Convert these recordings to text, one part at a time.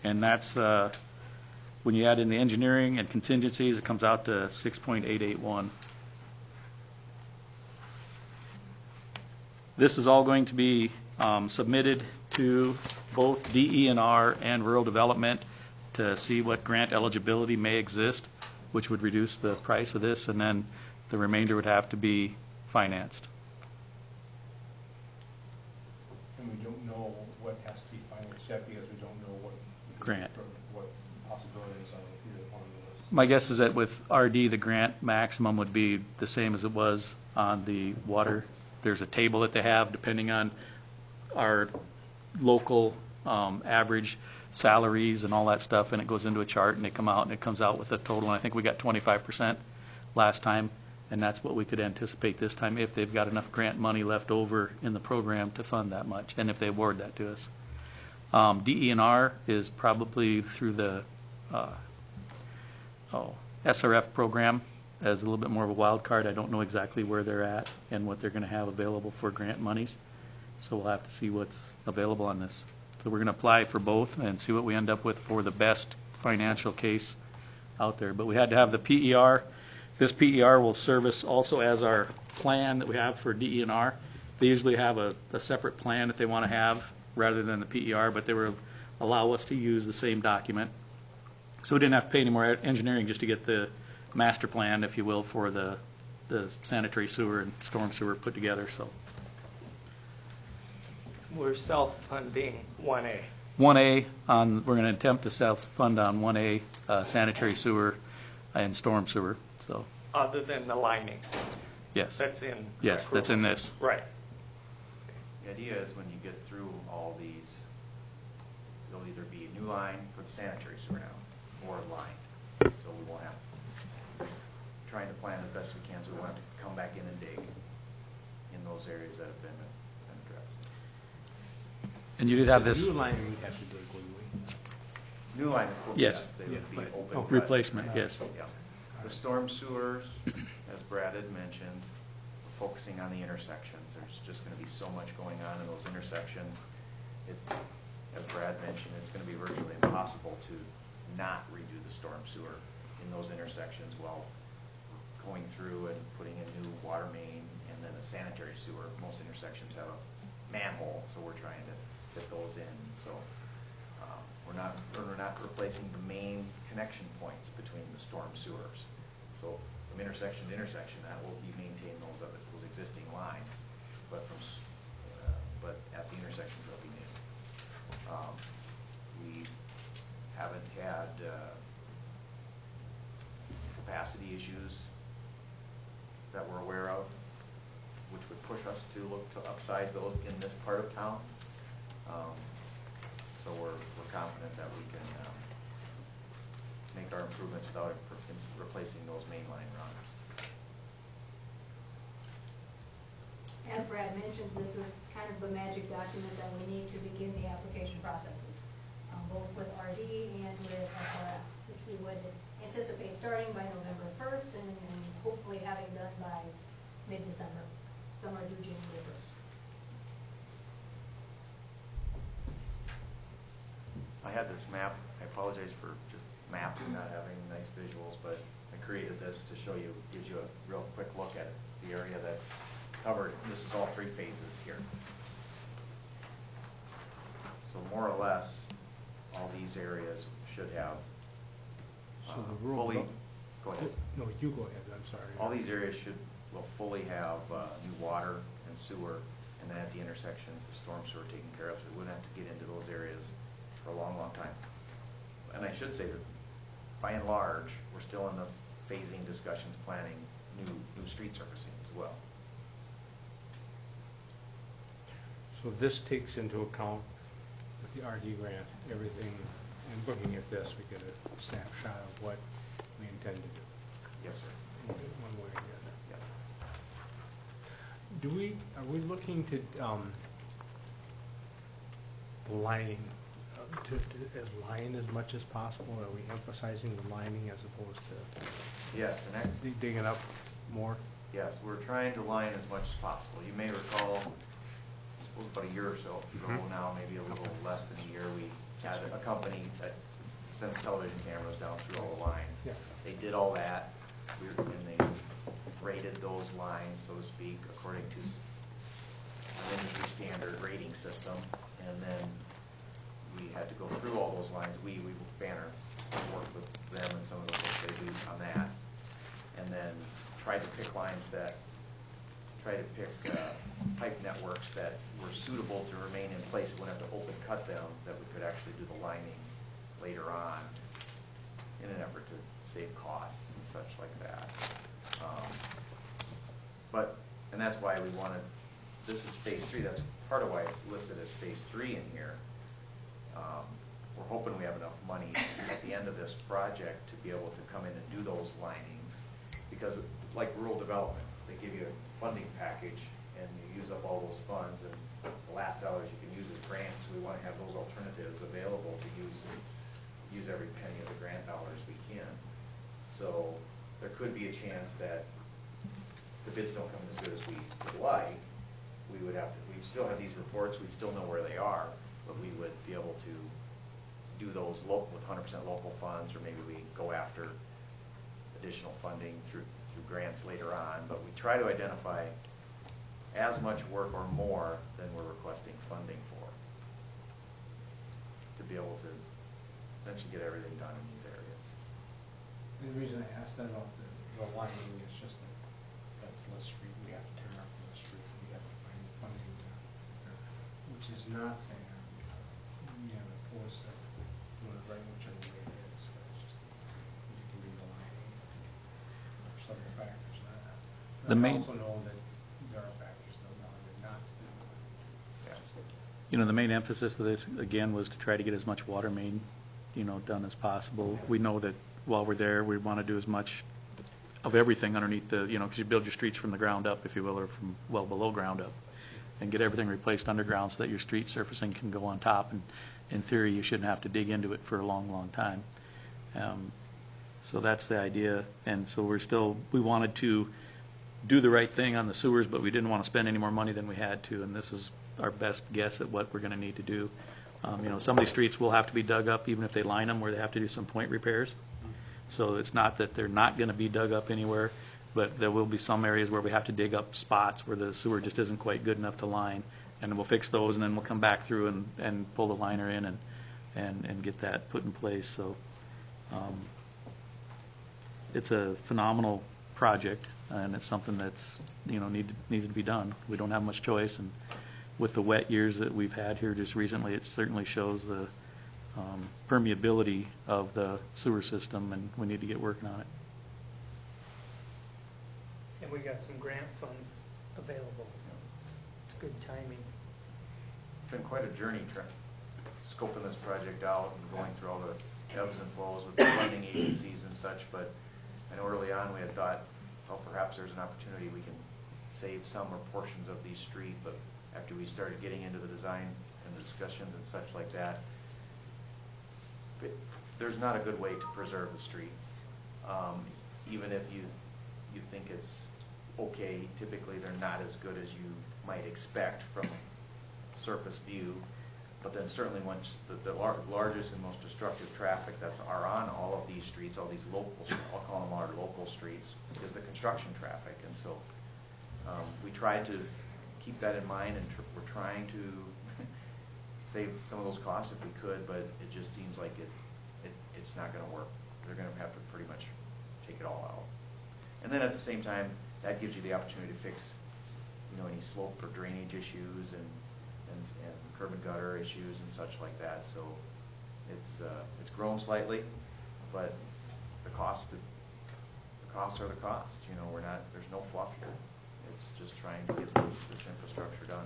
And that's, when you add in the engineering and contingencies, it comes out to 6.881. This is all going to be submitted to both DENR and Rural Development to see what grant eligibility may exist, which would reduce the price of this, and then the remainder would have to be financed. And we don't know what has to be financed yet because we don't know what Grant. what possibilities are with either one of those. My guess is that with RD, the grant maximum would be the same as it was on the water. There's a table that they have depending on our local average salaries and all that stuff, and it goes into a chart, and they come out, and it comes out with a total. And I think we got 25% last time, and that's what we could anticipate this time if they've got enough grant money left over in the program to fund that much, and if they award that to us. DENR is probably through the SRF program as a little bit more of a wild card. I don't know exactly where they're at and what they're going to have available for grant monies, so we'll have to see what's available on this. So we're going to apply for both and see what we end up with for the best financial case out there. But we had to have the PER. This PER will service also as our plan that we have for DENR. They usually have a separate plan that they want to have rather than the PER, but they will allow us to use the same document. So we didn't have to pay any more engineering just to get the master plan, if you will, for the sanitary sewer and storm sewer put together. So We're self-funding 1A. 1A on, we're going to attempt to self-fund on 1A sanitary sewer and storm sewer. So Other than the lining. yes, That's in. yes, that's in this. Right. The idea is when you get through all these, there'll either be a new line for the sanitary sewer now or a line. So we won't have, trying to plan as best we can so we won't have to come back in and dig in those areas that have been addressed. And you did have this New line we'd have to dig, wouldn't we? New line, Yes. they would be Yeah, open. oh, cut. replacement, yes. Yeah. The storm sewers, as Brad had mentioned, we're focusing on the intersections. There's just going to be so much going on in those intersections. As Brad mentioned, it's going to be virtually impossible to not redo the storm sewer in those intersections while going through and putting in new water main and then a sanitary sewer. Most intersections have a manhole, so we're trying to fit those in. So we're not replacing the main connection points between the storm sewers. So from intersection to intersection, that will be maintaining those existing lines, but but at the intersections they'll be new. We haven't had capacity issues that we're aware of, which would push us to look to upsize those in this part of town. So we're confident that we can make our improvements without replacing those mainline runs. As Brad mentioned, this is kind of the magic document that we need to begin the application processes, both with RD and with SRF, which we would anticipate starting by November 1st and hopefully having done by mid-December, somewhere through January 1st. I had this map. I apologize for just maps and not having nice visuals, but I created this to show you, gives you a real quick look at the area that's covered. This is all three phases here. So more or less, all these areas should have So the rural. fully. Go ahead. No, you go ahead. I'm sorry. All these areas will fully have new water and sewer, and then at the intersections, the storm sewer taken care of. So we wouldn't have to get into those areas for a long, long time. And I should say that by and large, we're still in the phasing discussions, planning new street surfacing as well. So this takes into account with the RD grant, everything, and looking at this, we get a snapshot of what we intend to do. Yes, sir. In one way or the other. Yep. Are we looking to lining, as line as much as possible? Are we emphasizing the lining as opposed to Yes, and that, digging up more? yes, we're trying to line as much as possible. You may recall, I suppose about a year or so ago now, maybe a little less than a year, we sat had a company that sends television cameras down through all the lines. Yeah. They did all that, and they rated those lines, so to speak, according to an industry standard rating system, and then we had to go through all those lines. We Banner worked with them and some of the folks they do on that, and then tried to pick pipe networks that were suitable to remain in place. We wouldn't have to open cut them, that we could actually do the lining later on in an effort to save costs and such like that. And that's why we wanted, this is phase 3, that's part of why it's listed as phase 3 in here. We're hoping we have enough money at the end of this project to be able to come in and do those linings, because like rural development, they give you a funding package and you use up all those funds, and the last dollars you can use as grants. So we want to have those alternatives available to use every penny of the grant dollars we can. So there could be a chance that the bids don't come in as good as we would like. We'd still have these reports, we'd still know where they are, but we would be able to do those with 100% local funds, or maybe we go after additional funding through grants later on. But we try to identify as much work or more than we're requesting funding for, to be able to essentially get everything done in these areas. And the reason I asked that about the lining is just that that's List Street. We have to tear up List Street. We have to find funding to, which is not saying opposed to doing it right whichever way it is. But it's just that you can do the lining. There's several factors in that. The I main- also know that there are factors that allow you not to do it. Yeah. You know, the main emphasis of this, again, was to try to get as much water main, done as possible. We know that while we're there, we want to do as much of everything underneath the, because you build your streets from the ground up, if you will, or from well below ground up, and get everything replaced underground so that your street surfacing can go on top. And in theory, you shouldn't have to dig into it for a long, long time. So that's the idea. And so we wanted to do the right thing on the sewers, but we didn't want to spend any more money than we had to. And this is our best guess at what we're going to need to do. Some of these streets will have to be dug up, even if they line them, where they have to do some point repairs. So it's not that they're not going to be dug up anywhere, but there will be some areas where we have to dig up spots where the sewer just isn't quite good enough to line. And we'll fix those, and then we'll come back through and pull the liner in and get that put in place. So it's a phenomenal project, and it's something that's needs to be done. We don't have much choice, and with the wet years that we've had here just recently, it certainly shows the permeability of the sewer system, and we need to get working on it. And we got some grant funds available. It's good timing. It's been quite a journey scoping this project out and going through all the ebbs and flows with the funding agencies and such, but I know early on we had thought, well, perhaps there's an opportunity we can save some or portions of these streets, but after we started getting into the design and the discussions and such like that, there's not a good way to preserve the street. Even if you think it's okay, typically they're not as good as you might expect from surface view. But then certainly once the largest and most destructive traffic are on all of these streets, all these local, I'll call them our local streets, is the construction traffic. And so we tried to keep that in mind, and we're trying to save some of those costs if we could, but it just seems like it's not going to work. They're going to have to pretty much take it all out. And then at the same time, that gives you the opportunity to fix, any slope or drainage issues and curb and gutter issues and such like that. So it's grown slightly, but the costs are the cost. There's no fluff here. It's just trying to get this infrastructure done.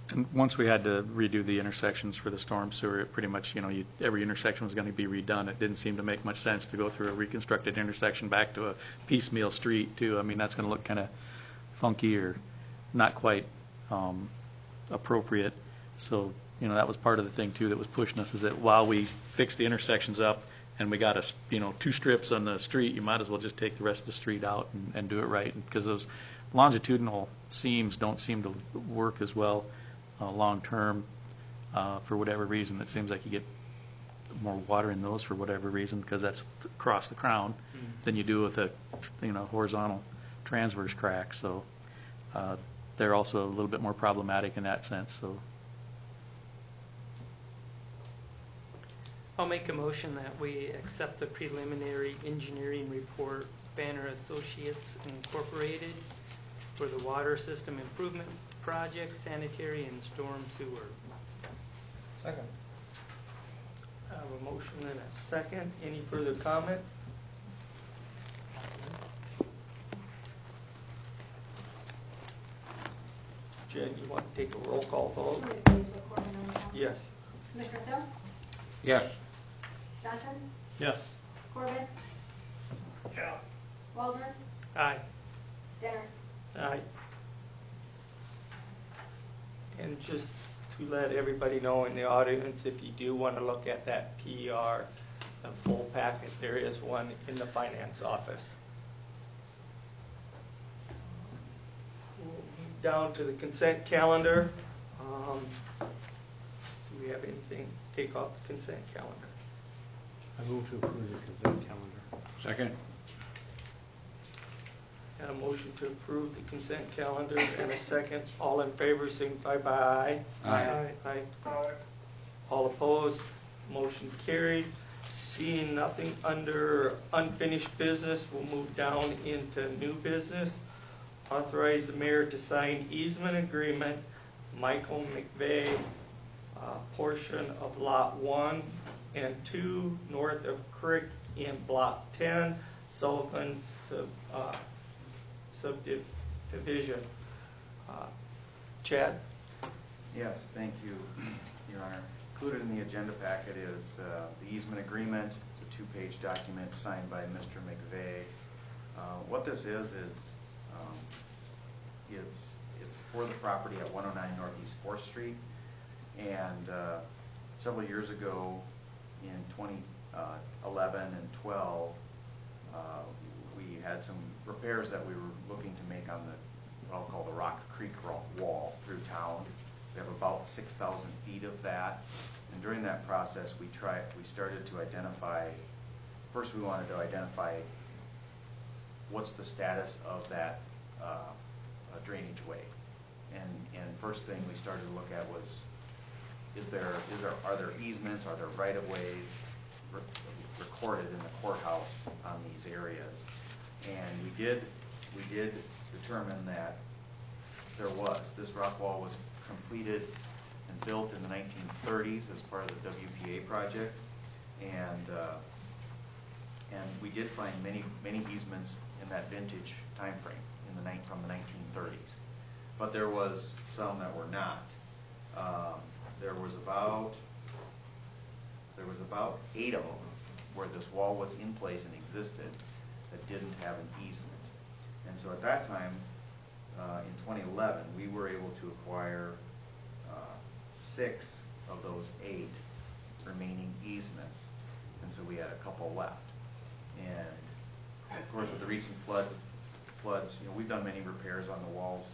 And once we had to redo the intersections for the storm sewer, it pretty much, every intersection was going to be redone. It didn't seem to make much sense to go through a reconstructed intersection back to a piecemeal street, too. I mean, that's going to look kind of funky or not quite appropriate. So, that was part of the thing, too, that was pushing us, is that while we fixed the intersections up and we got 2 strips on the street, you might as well just take the rest of the street out and do it right, because those longitudinal seams don't seem to work as well long term for whatever reason. It seems like you get more water in those for whatever reason, because that's across the crown, than you do with a, horizontal transverse crack. So they're also a little bit more problematic in that sense. So I'll make a motion that we accept the preliminary engineering report, Banner Associates Incorporated, for the water system improvement project, sanitary and storm sewer. Second. I have a motion and a second. Any further comment? Jen, you want to take a roll call vote? Will you please record the roll call? Yes. Commissioner Sims, Yes. Johnson, Yes. Corbett, Yeah. Waldner, Aye. Denner. Aye. And just to let everybody know in the audience, if you do want to look at that PER, the full packet, there is one in the finance office. We'll move down to the consent calendar. Do we have anything to take off the consent calendar? I move to approve the consent calendar. Second. Got a motion to approve the consent calendar and a second. All in favor, signify by aye. Aye. Aye. All opposed, motion carried. Seeing nothing under unfinished business, we'll move down into new business. Authorize the mayor to sign easement agreement, Michael McVeigh, portion of Lot 1 and 2, north of Creek in Block 10, Sullivan subdivision. Chad? Yes, thank you, Your Honor. Included in the agenda packet is the easement agreement. It's a 2-page document signed by Mr. McVeigh. What this is it's for the property at 109 Northeast 4th Street. And several years ago, in 2011 and 12, we had some repairs that we were looking to make on what I'll call the Rock Creek wall through town. We have about 6,000 feet of that. And during that process, we started to identify, first we wanted to identify what's the status of that drainage way. And first thing we started to look at was, are there easements, are there right-of-ways recorded in the courthouse on these areas? And we did determine that there was. This rock wall was completed and built in the 1930s as part of the WPA project, and we did find many easements in that vintage time frame from the 1930s. But there was some that were not. There was about 8 of them where this wall was in place and existed that didn't have an easement. And so at that time, in 2011, we were able to acquire 6 of those 8 remaining easements. And so we had a couple left. And of course, with the recent floods, we've done many repairs on the walls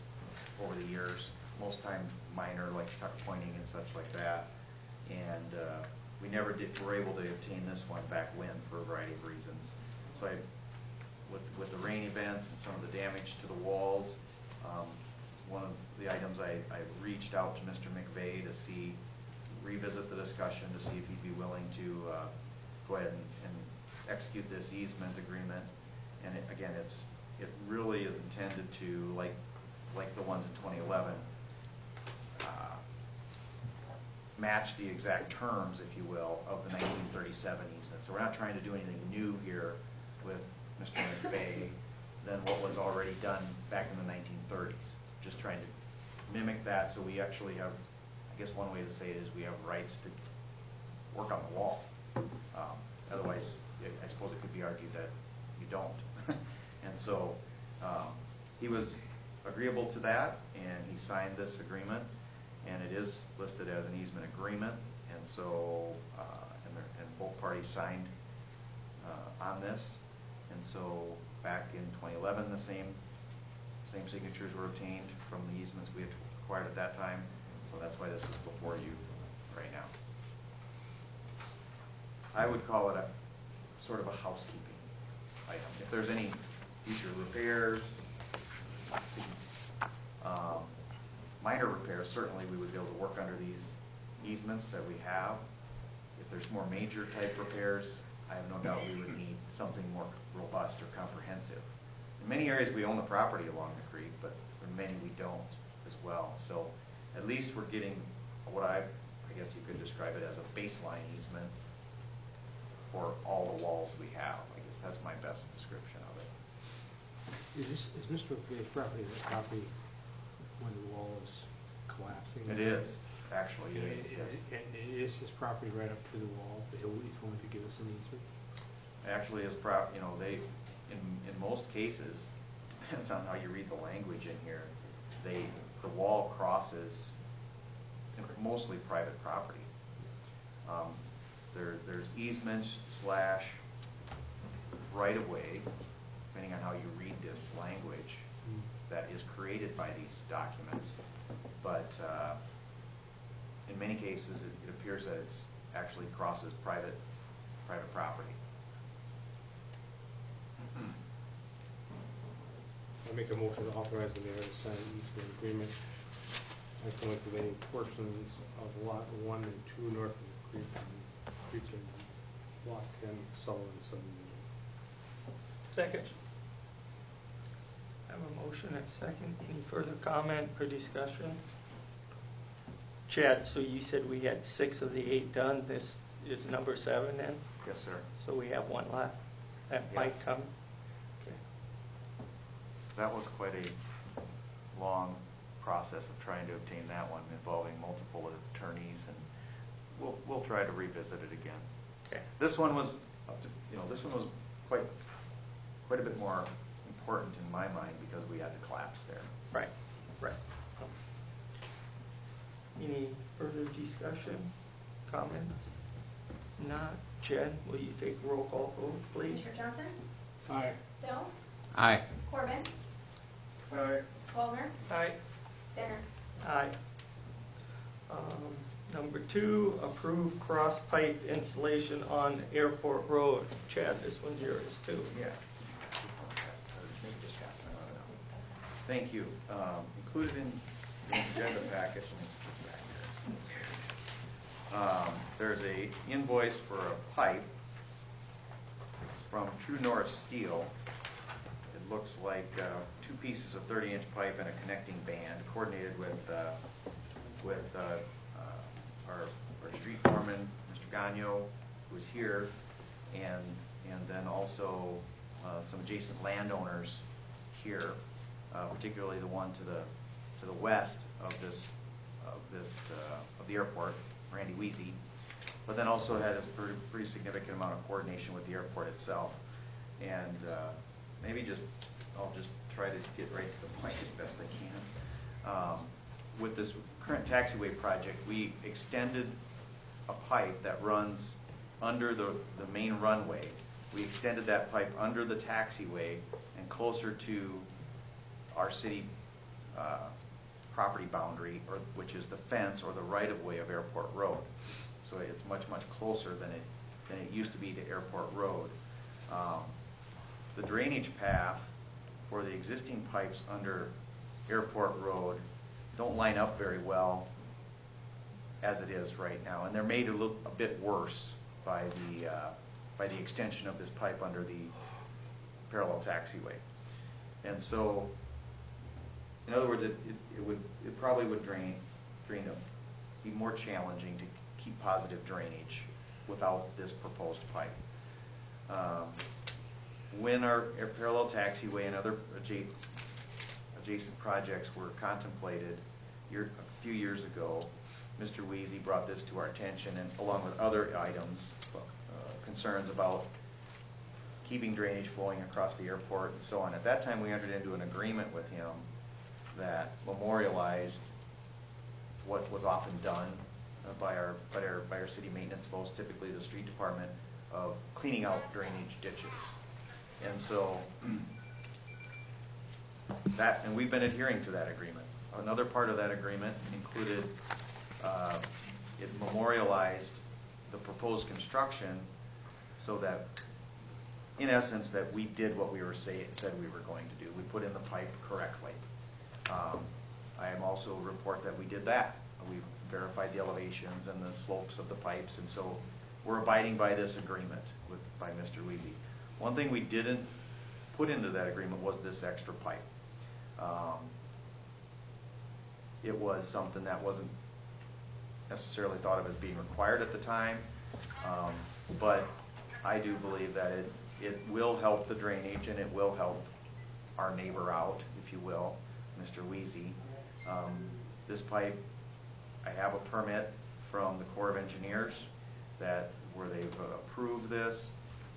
over the years, most times minor, like tuck pointing and such like that. And we never were able to obtain this one back when, for a variety of reasons. So with the rain events and some of the damage to the walls, one of the items I reached out to Mr. McVeigh to revisit the discussion to see if he'd be willing to go ahead and execute this easement agreement. And it really is intended to, like the ones in 2011, match the exact terms, if you will, of the 1937 easement. So we're not trying to do anything new here with Mr. McVeigh than what was already done back in the 1930s. Just trying to mimic that, so we actually have, I guess one way to say it is we have rights to work on the wall. Otherwise, I suppose it could be argued that you don't. And so he was agreeable to that, and he signed this agreement, and it is listed as an easement agreement. And so, and both parties signed on this. And so back in 2011, the same signatures were obtained from the easements we had acquired at that time. So that's why this is before you right now. I would call it a sort of a housekeeping item. If there's any future repairs, minor repairs, certainly we would be able to work under these easements that we have. If there's more major type repairs, I have no doubt we would need something more robust or comprehensive. In many areas we own the property along the creek, but in many we don't as well. So at least we're getting what I guess you could describe it as a baseline easement for all the walls we have. I guess that's my best description of it. Is Mr. O'Keefe's property, that property when the wall is collapsing? It is, actually, it is, yes. And it is his property right up to the wall, that he's going to give us an easement? Actually, they, in most cases, depends on how you read the language in here, the wall crosses mostly private property. There's easements / right-of-way, depending on how you read this language, that is created by these documents. But in many cases, it appears that it's actually crosses private property. I make a motion to authorize the mayor to sign an easement agreement contemplating portions of lot 1 and 2 north of the creek and lot 10 Sullivan subdivision. Second. I have a motion and a second. Any further comment or discussion? Chad, so you said we had 6 of the 8 done. This is number 7 then? Yes, sir. So we have 1 left. That might Yes. come. Okay. That was quite a long process of trying to obtain that one, involving multiple attorneys, and we'll try to revisit it again. Okay. This one was this one was quite a bit more important in my mind because we had the collapse there. Right. Any further discussion, comments? Not. Jen, will you take a roll call vote, please? Mr. Johnson? Aye. Dell? Aye. Corbin? Aye. Wallner? Aye. Denner? Aye. Number 2, approve cross pipe installation on Airport Road. Chad, this one's yours too. Yeah. Maybe just pass them on now. Thank you. Included in the agenda packet, let me put it back here. There's a invoice for a pipe. It's from True North Steel. It looks like 2 pieces of 30-inch pipe and a connecting band, coordinated with our street foreman, Mr. Gagno, who is here, and then also some adjacent landowners here, particularly the one to the west of the airport, Randy Weezy, but then also had a pretty significant amount of coordination with the airport itself. And I'll just try to get right to the point as best I can. With this current taxiway project, we extended a pipe that runs under the main runway. We extended that pipe under the taxiway and closer to our city property boundary, which is the fence or the right-of-way of Airport Road. So it's much closer than it used to be to Airport Road. The drainage path for the existing pipes under Airport Road don't line up very well as it is right now, and they're made to look a bit worse by the extension of this pipe under the parallel taxiway. And so, in other words, it probably would be more challenging to keep positive drainage without this proposed pipe. When our parallel taxiway and other adjacent projects were contemplated a few years ago, Mr. Weezy brought this to our attention, and along with other items, concerns about keeping drainage flowing across the airport and so on. At that time, we entered into an agreement with him that memorialized what was often done by our city maintenance folks, typically the street department, of cleaning out drainage ditches. And so and we've been adhering to that agreement. Another part of that agreement included, it memorialized the proposed construction so that, in essence, that we did what we said we were going to do. We put in the pipe correctly. I am also report that we did that. We verified the elevations and the slopes of the pipes, and so we're abiding by this agreement by Mr. Weezy. One thing we didn't put into that agreement was this extra pipe. It was something that wasn't necessarily thought of as being required at the time, but I do believe that it will help the drainage and it will help our neighbor out, if you will, Mr. Weezy. This pipe, I have a permit from the Corps of Engineers where they've approved this.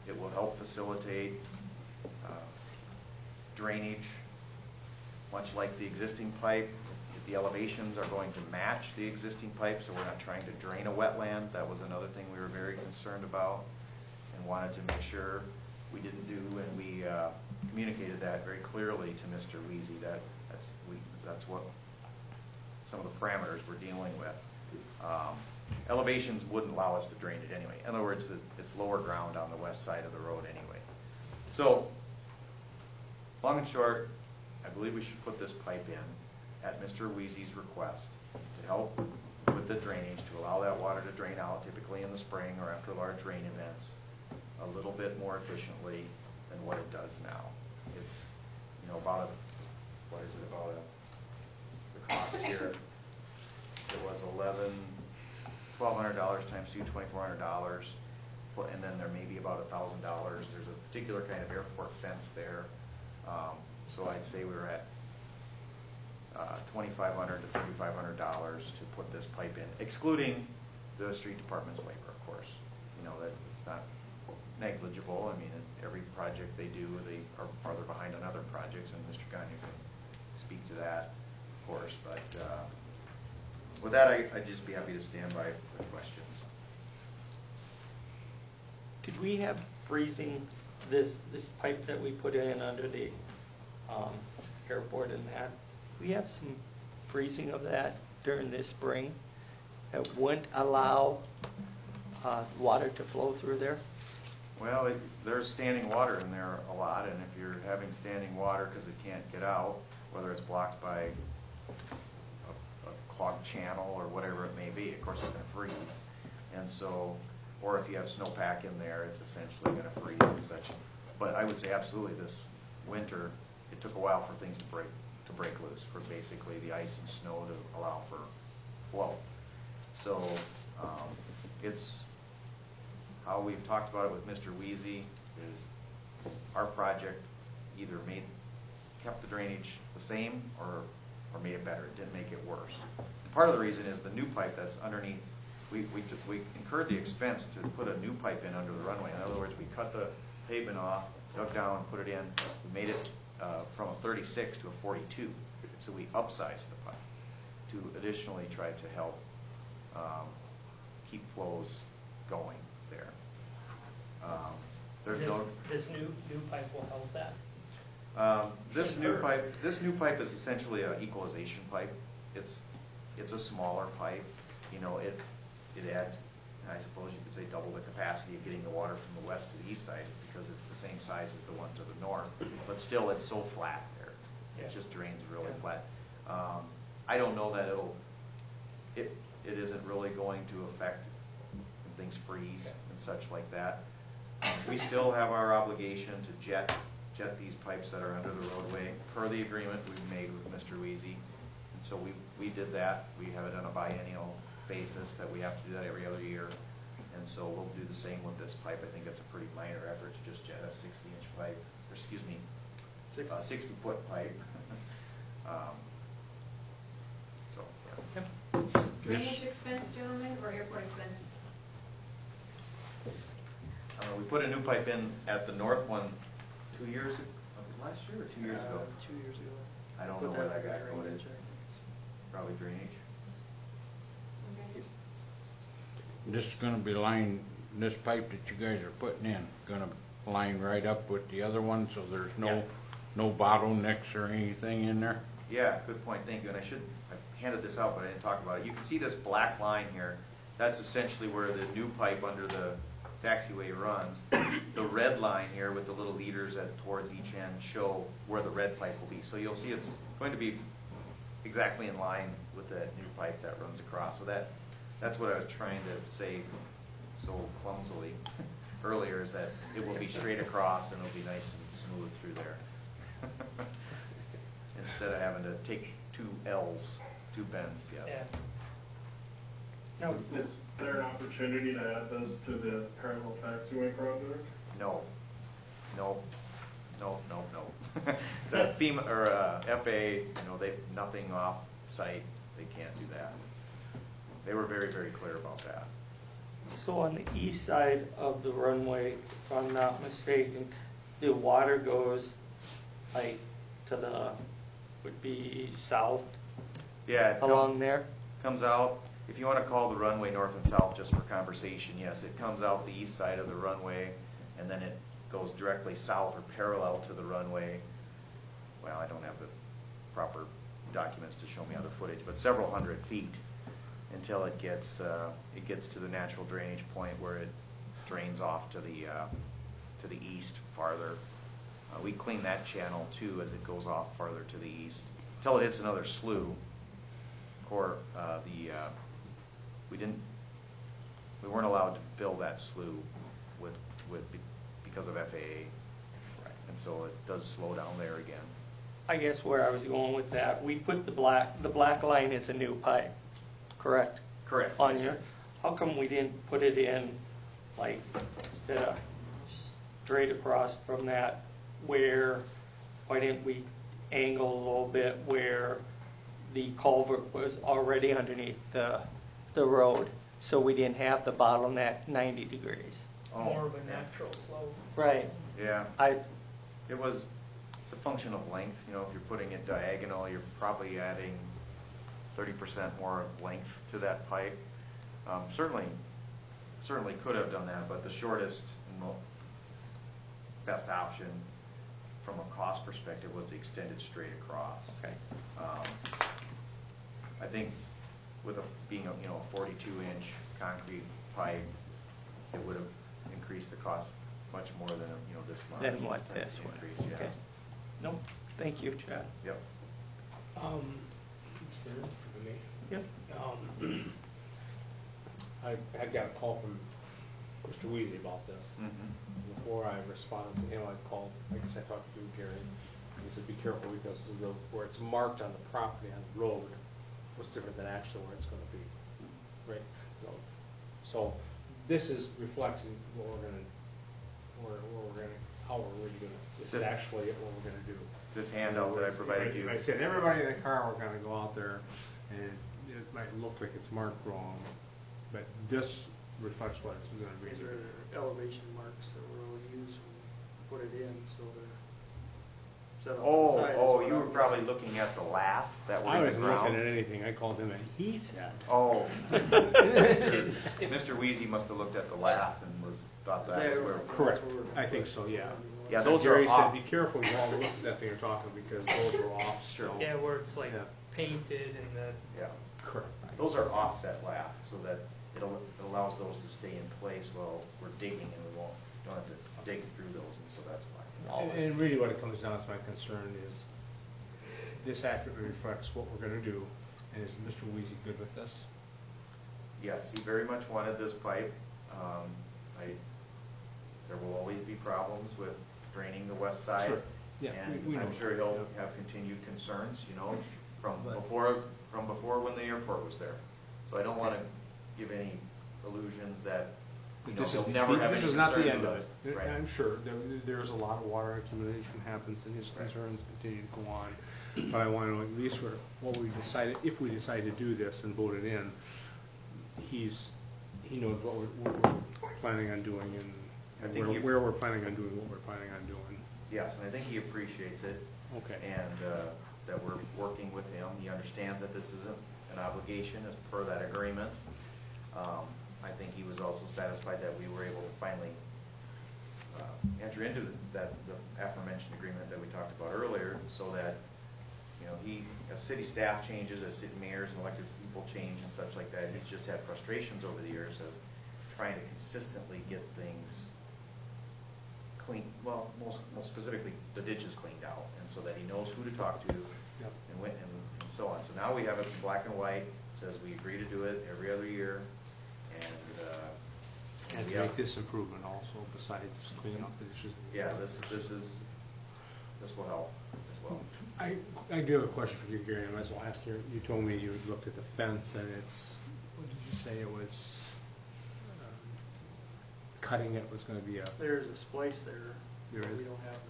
It will help facilitate drainage, much like the existing pipe. The elevations are going to match the existing pipe, so we're not trying to drain a wetland. That was another thing we were very concerned about and wanted to make sure we didn't do, and we communicated that very clearly to Mr. Weezy, that's what some of the parameters we're dealing with. Elevations wouldn't allow us to drain it anyway. In other words, it's lower ground on the west side of the road anyway. So, long and short, I believe we should put this pipe in at Mr. Weezy's request to help with the drainage, to allow that water to drain out typically in the spring or after large rain events a little bit more efficiently than what it does now. It's, about the cost here, it was $1,200 times 2, $2,400, and then there may be about $1,000. There's a particular kind of airport fence there, so I'd say we were at $2,500 to $3,500 to put this pipe in, excluding the street department's labor, of course. That's not negligible. I mean, every project they do, they are farther behind on other projects, and Mr. Gagne can speak to that, of course. But with that, I'd just be happy to stand by for questions. Did we have freezing this pipe that we put in under the airport and that? We have some freezing of that during this spring that wouldn't allow water to flow through there? Well, there's standing water in there a lot, and if you're having standing water because it can't get out, whether it's blocked by a clogged channel or whatever it may be, of course it's going to freeze. And so, or if you have snowpack in there, it's essentially going to freeze and such. But I would say absolutely this winter, it took a while for things to break loose, for basically the ice and snow to allow for flow. So it's how we've talked about it with Mr. Weezy is our project either kept the drainage the same or made it better. It didn't make it worse. And part of the reason is the new pipe that's underneath. We incurred the expense to put a new pipe in under the runway. In other words, we cut the pavement off, dug down, put it in. We made it from a 36 to a 42. So we upsized the pipe to additionally try to help keep flows going there. This new pipe will help that? This new pipe is essentially an equalization pipe. It's a smaller pipe. It adds, I suppose you could say, double the capacity of getting the water from the west to the east side because it's the same size as the one to the north. But still, it's so flat there. It just drains really flat. I don't know that it isn't really going to affect when things freeze and such like that. We still have our obligation to jet these pipes that are under the roadway per the agreement we've made with Mr. Weezy. And so we did that. We have it on a biennial basis that we have to do that every other year. And so we'll do the same with this pipe. I think it's a pretty minor effort to just jet a 60-inch pipe, or excuse me, a 60-foot pipe. So, yeah. Drainage expense, gentlemen, or airport expense? We put a new pipe in at the north one 2 years ago, last year or 2 years ago? 2 years ago. I don't know where that got quoted. Probably drainage. This is gonna be this pipe that you guys are putting in, gonna line right up with the other one, so there's no bottlenecks or anything in there? Yeah, good point, thank you. And I handed this out, but I didn't talk about it. You can see this black line here. That's essentially where the new pipe under the taxiway runs. The red line here with the little leaders towards each end show where the red pipe will be. So you'll see it's going to be exactly in line with that new pipe that runs across. So that's what I was trying to say so clumsily earlier, is that it will be straight across and it'll be nice and smooth through there. Instead of having to take two bends, yes. Yeah. Now, Is there an opportunity to add those to the parallel taxiway project? No. The FEMA, or FAA, they've nothing off site, they can't do that. They were very, very clear about that. So on the east side of the runway, if I'm not mistaken, the water goes like to the, would be south Yeah, it along there? comes out, if you want to call the runway north and south just for conversation, yes, it comes out the east side of the runway, and then it goes directly south or parallel to the runway. Well, I don't have the proper documents to show me other footage, but several hundred feet until it gets to the natural drainage point where it drains off to the east farther. We clean that channel too as it goes off farther to the east until it hits another slough. Or we weren't allowed to fill that slough because of FAA, and so it does slow down there again. I guess where I was going with that, we put the black line is a new pipe, correct? Correct. On your, how come we didn't put it in, like, instead of straight across from that, why didn't we angle a little bit where the culvert was already underneath the road, so we didn't have the bottleneck 90 degrees? more of a natural slope. Right. Yeah, I, it's a function of length. If you're putting it diagonal, you're probably adding 30% more length to that pipe. Certainly could have done that, but the shortest and best option from a cost perspective was to extend it straight across. okay. I think with being a 42-inch concrete pipe, it would have increased the cost much more than this much. Then what this would. Increase, yeah. Okay. No, thank you, Chad. Yep. Yep. I got a call from Mr. Weezy about this. Mm-hmm. Before I responded to him, I called, I guess I talked to Gary. He said, be careful because where it's marked on the property, on the road, was different than actually where it's going to be. Right? So this is reflecting what we're going to, how we're really going to, this is actually what we're going to do. This handout that I provided you. I said, everybody in the car, we're going to go out there, and it might look like it's marked wrong, but this reflects what it's going to be. These are elevation marks that we'll use when we put it in, so they're set up on the side. is what You were I'm probably guessing. looking at the lath that I were in wasn't the looking ground. at anything, I called him and he said. Oh, Mr. Weezy must have looked at the lath and thought that was There, where. that's Correct, where we're I think put- so, yeah. Yeah, So those Gary are said, off. be careful, you all look at that thing you're talking, because those are off. Sure. Yeah, where it's like Yeah. painted and the, Yeah, Correct. those are offset lath, so that it allows those to stay in place while we're digging, and we don't have to dig through those, and so that's why. And really what it comes down to, my concern is, this accurately reflects what we're gonna do, and is Mr. Weezy good with this? Yes, he very much wanted this pipe. There will always be problems with draining the west side. Sure. Yeah, And we know I'm that, sure he'll yeah. have continued concerns, from But- before when the airport was there. So I don't want to give any illusions that, This he'll is, never have this any is not the concerns end with of us. it. Right. I'm sure, there's a lot of water accumulation happens, and his Right. concerns continue to go on. But I want to know at least what we decided, if we decide to do this and vote it in, he knows what we're planning on doing, I and think where we're planning on doing what we're planning on doing. Yes, and I think he appreciates it. Okay. And that we're working with him. He understands that this isn't an obligation as per that agreement. I think he was also satisfied that we were able to finally enter into the aforementioned agreement that we talked about earlier, so that as city staff changes, as city mayors and elected people change and such like that, he's just had frustrations over the years of trying to consistently get things clean, well, most specifically, the ditches cleaned out, and so that he knows who to talk to Yep. and when, and so on. So now we have it in black and white, says we agree to do it every other year, And we to have- make this improvement also, besides cleaning up the dishes. yeah, this will help as well. I do have a question for you, Gary, I might as well ask you. You told me you looked at the fence and it's, what did you say it was? Cutting it was gonna be a There's a splice there. There is. We don't have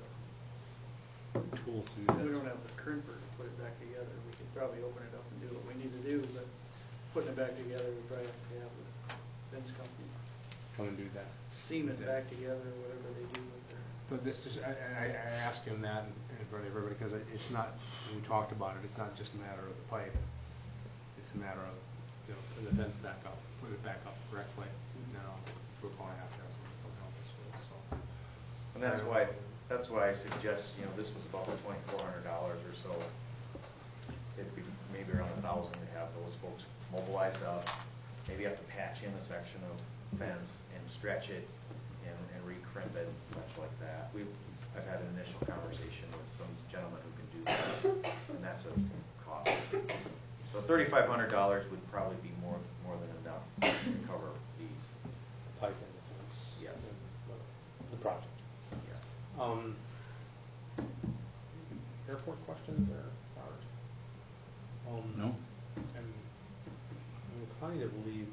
tool to do the, we that. don't have the crimper to put it back together. We could probably open it up and do what we need to do, but putting it back together, we probably have to have the fence company Come and do that. seam it back together, or whatever they do with their. But this is, I asked him that in front of everybody, because it's not, when we talked about it, it's not just a matter of the pipe. It's a matter of, you know, put the fence back up, put it back up correctly, which we're going to have to have somebody come help us with, so. And that's why I suggest, you know, this was about $2,400 or so. It'd be maybe around $1,000 to have those folks mobilize up, maybe have to patch in a section of fence and stretch it and re-crimp it and such like that. I've had an initial conversation with some gentleman who can do that, and that's a cost. So $3,500 would probably be more than enough to cover these. Pipe and the fence. Yes. And the project. Yes. Airport questions or ours? No? I'm inclined to believe,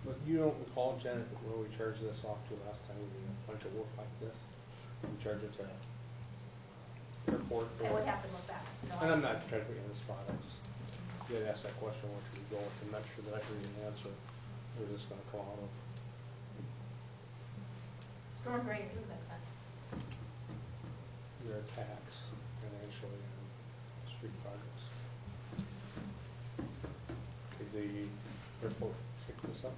but you don't recall, Janet, where we charged this off to last time we did a bunch of work like this? We charged it to airport. I would have to look back. No, And I'm not trying to put you on the spot, I just did ask that question, where should we go, I'm not sure that I can read an answer, we're just gonna come out of. Storm drainage would make sense. Their tax financially on street projects. Could the airport pick this up?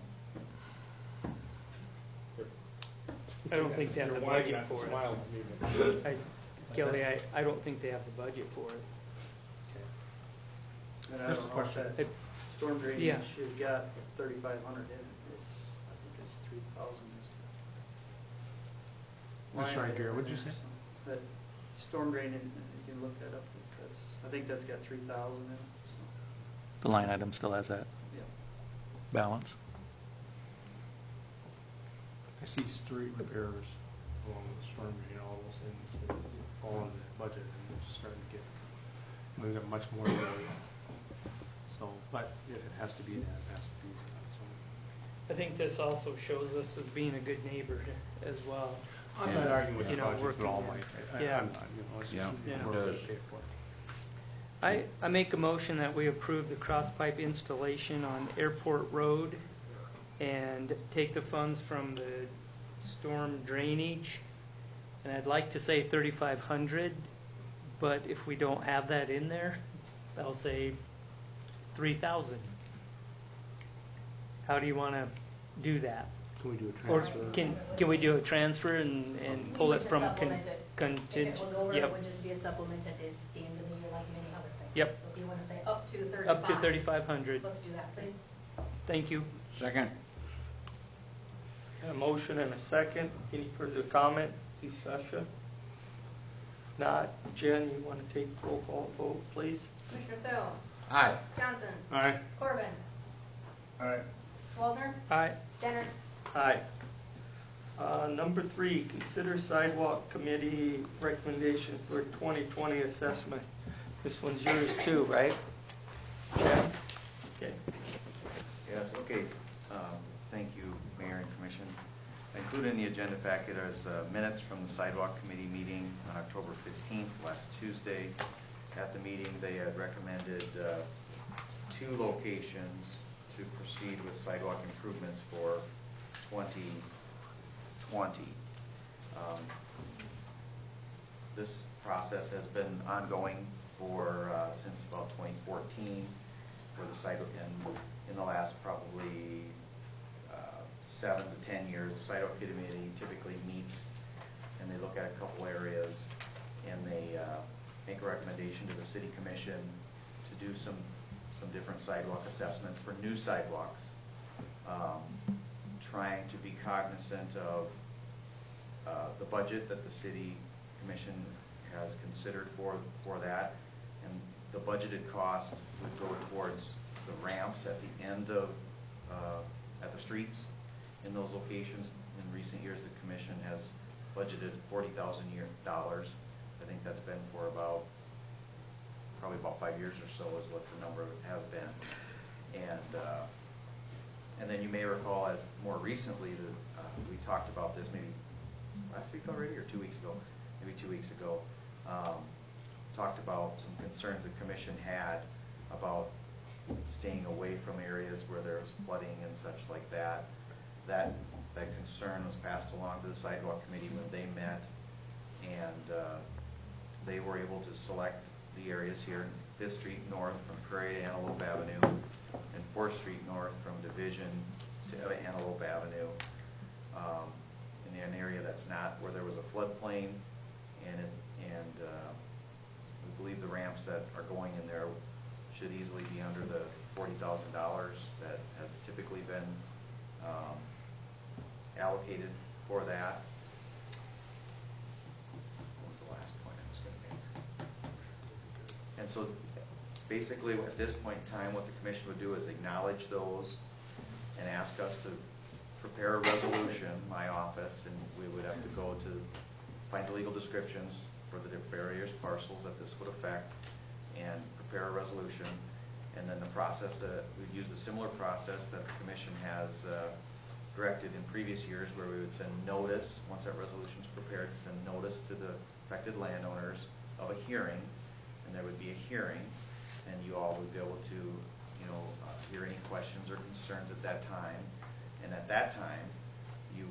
I don't think they have the You're wide budget enough to for it. smile at me, but- Kelly, I don't think they have the budget for it. And I Just don't a know if question. that storm drainage Yeah. has got 3,500 in it. I think it's 3,000. I'm sorry, Gary, what'd you say? That storm drainage, you can look that up, I think that's got 3,000 in it, so, The line item still has that yeah. balance. I see street repairs along with the storm drain, all those things that fall into that budget, and we're just starting to get, we've got much more to go. So, but if it has to be that, it has to be that, so. I think this also shows us as being a good neighbor as well. I'm not arguing with the You know, project at all, working Mike. there. I'm not, you know, it's Yeah, just, it we're does. okay for it. I make a motion that we approve the cross pipe installation on Airport Road and take the funds from the storm drainage. And I'd like to say 3,500, but if we don't have that in there, I'll say 3,000. How do you want to do that? Can we do a Or transfer? can we do a transfer and pull We it would from just supplement it. If it contingent? was over, it Yep, would just be a supplement at the end of the year, like many other things. Yep. So if you want to say up to 35. up to 3,500. Let's do that, please. Thank you. Second? A motion and a second. Any further comment, discussion? Not. Jen, you want to take roll call vote, please? Commissioner Thel, Aye. Johnson, All right, Corbin, All right, Waldner, Aye. Denner, Aye. Number 3, consider sidewalk committee recommendation for 2020 assessment. This one's yours too, right? Jen? Okay. Yes, okay. Thank you, Mayor and Commission. Included in the agenda packet is minutes from the Sidewalk Committee meeting on October 15th, last Tuesday. At the meeting, they had recommended 2 locations to proceed with sidewalk improvements for 2020. This process has been ongoing for since about 2014 for the sidewalk, and in the last probably 7 to 10 years, the sidewalk committee typically meets and they look at a couple areas and they make a recommendation to the city commission to do some different sidewalk assessments for new sidewalks trying to be cognizant of the budget that the city commission has considered for that. And the budgeted cost would go towards the ramps at the end of, at the streets in those locations. In recent years, the commission has budgeted $40,000. I think that's been for probably about 5 years or so is what the number has been. And then you may recall, as more recently, we talked about this maybe last week already or 2 weeks ago, maybe 2 weeks ago, talked about some concerns the commission had about staying away from areas where there was flooding and such like that. That concern was passed along to the sidewalk committee when they met, and they were able to select the areas here, 5th Street north from Prairie to Antelope Avenue, and 4th Street north from Division to Antelope Avenue, in an area that's not where there was a floodplain, and we believe the ramps that are going in there should easily be under the $40,000 that has typically been allocated for that. What was the last point I was going to make? And so basically at this point in time, what the commission would do is acknowledge those and ask us to prepare a resolution, my office, and we would have to go to find the legal descriptions for the various parcels that this would affect and prepare a resolution. And then the process that we'd use the similar process that the commission has directed in previous years, where we would send notice, once that resolution is prepared, send notice to the affected landowners of a hearing, and there would be a hearing, and you all would be able to, hear any questions or concerns at that time. And at that time, you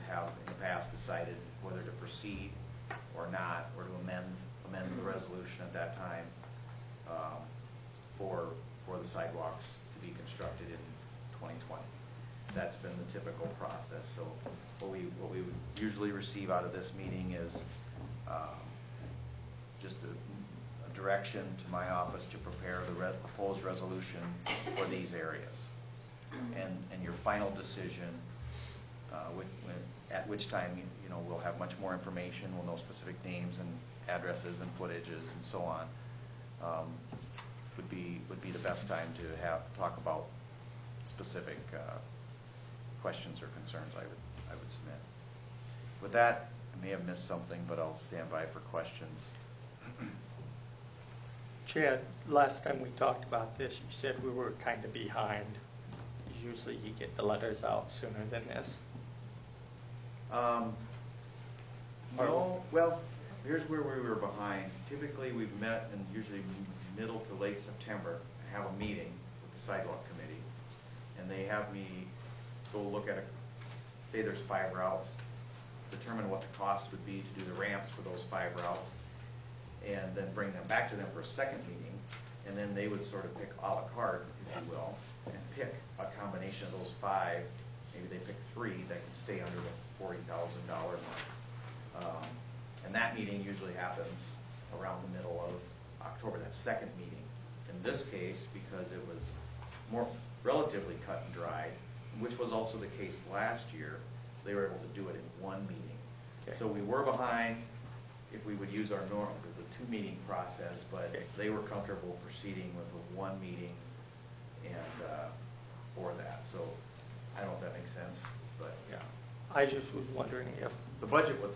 have in the past decided whether to proceed or not, or to amend the resolution at that time for the sidewalks to be constructed in 2020. That's been the typical process. So what we would usually receive out of this meeting is just a direction to my office to prepare the proposed resolution for these areas, and your final decision, at which time we'll have much more information. We'll know specific names and addresses and footages and so on. Would be the best time to talk about specific questions or concerns I would submit. With that, I may have missed something, but I'll stand by for questions. Chad, last time we talked about this, you said we were kind of behind. Usually you get the letters out sooner than this. No, well, here's where we were behind. Typically, we've met in usually middle to late September, have a meeting with the sidewalk committee, and they have me go look at say there's 5 routes, determine what the cost would be to do the ramps for those 5 routes, and then bring them back to them for a second meeting, and then they would sort of pick a la carte, if you will, and pick a combination of those 5. Maybe they pick 3 that can stay under the $40,000 mark. And that meeting usually happens around the middle of October, that second meeting. In this case, because it was more relatively cut and dried, which was also the case last year, they were able to do it in one meeting. Okay. So we were behind if we would use our normal, the 2-meeting process, but they were comfortable proceeding with the 1 meeting and for that. So I don't know if that makes sense, but Yeah. I just was wondering if the budget would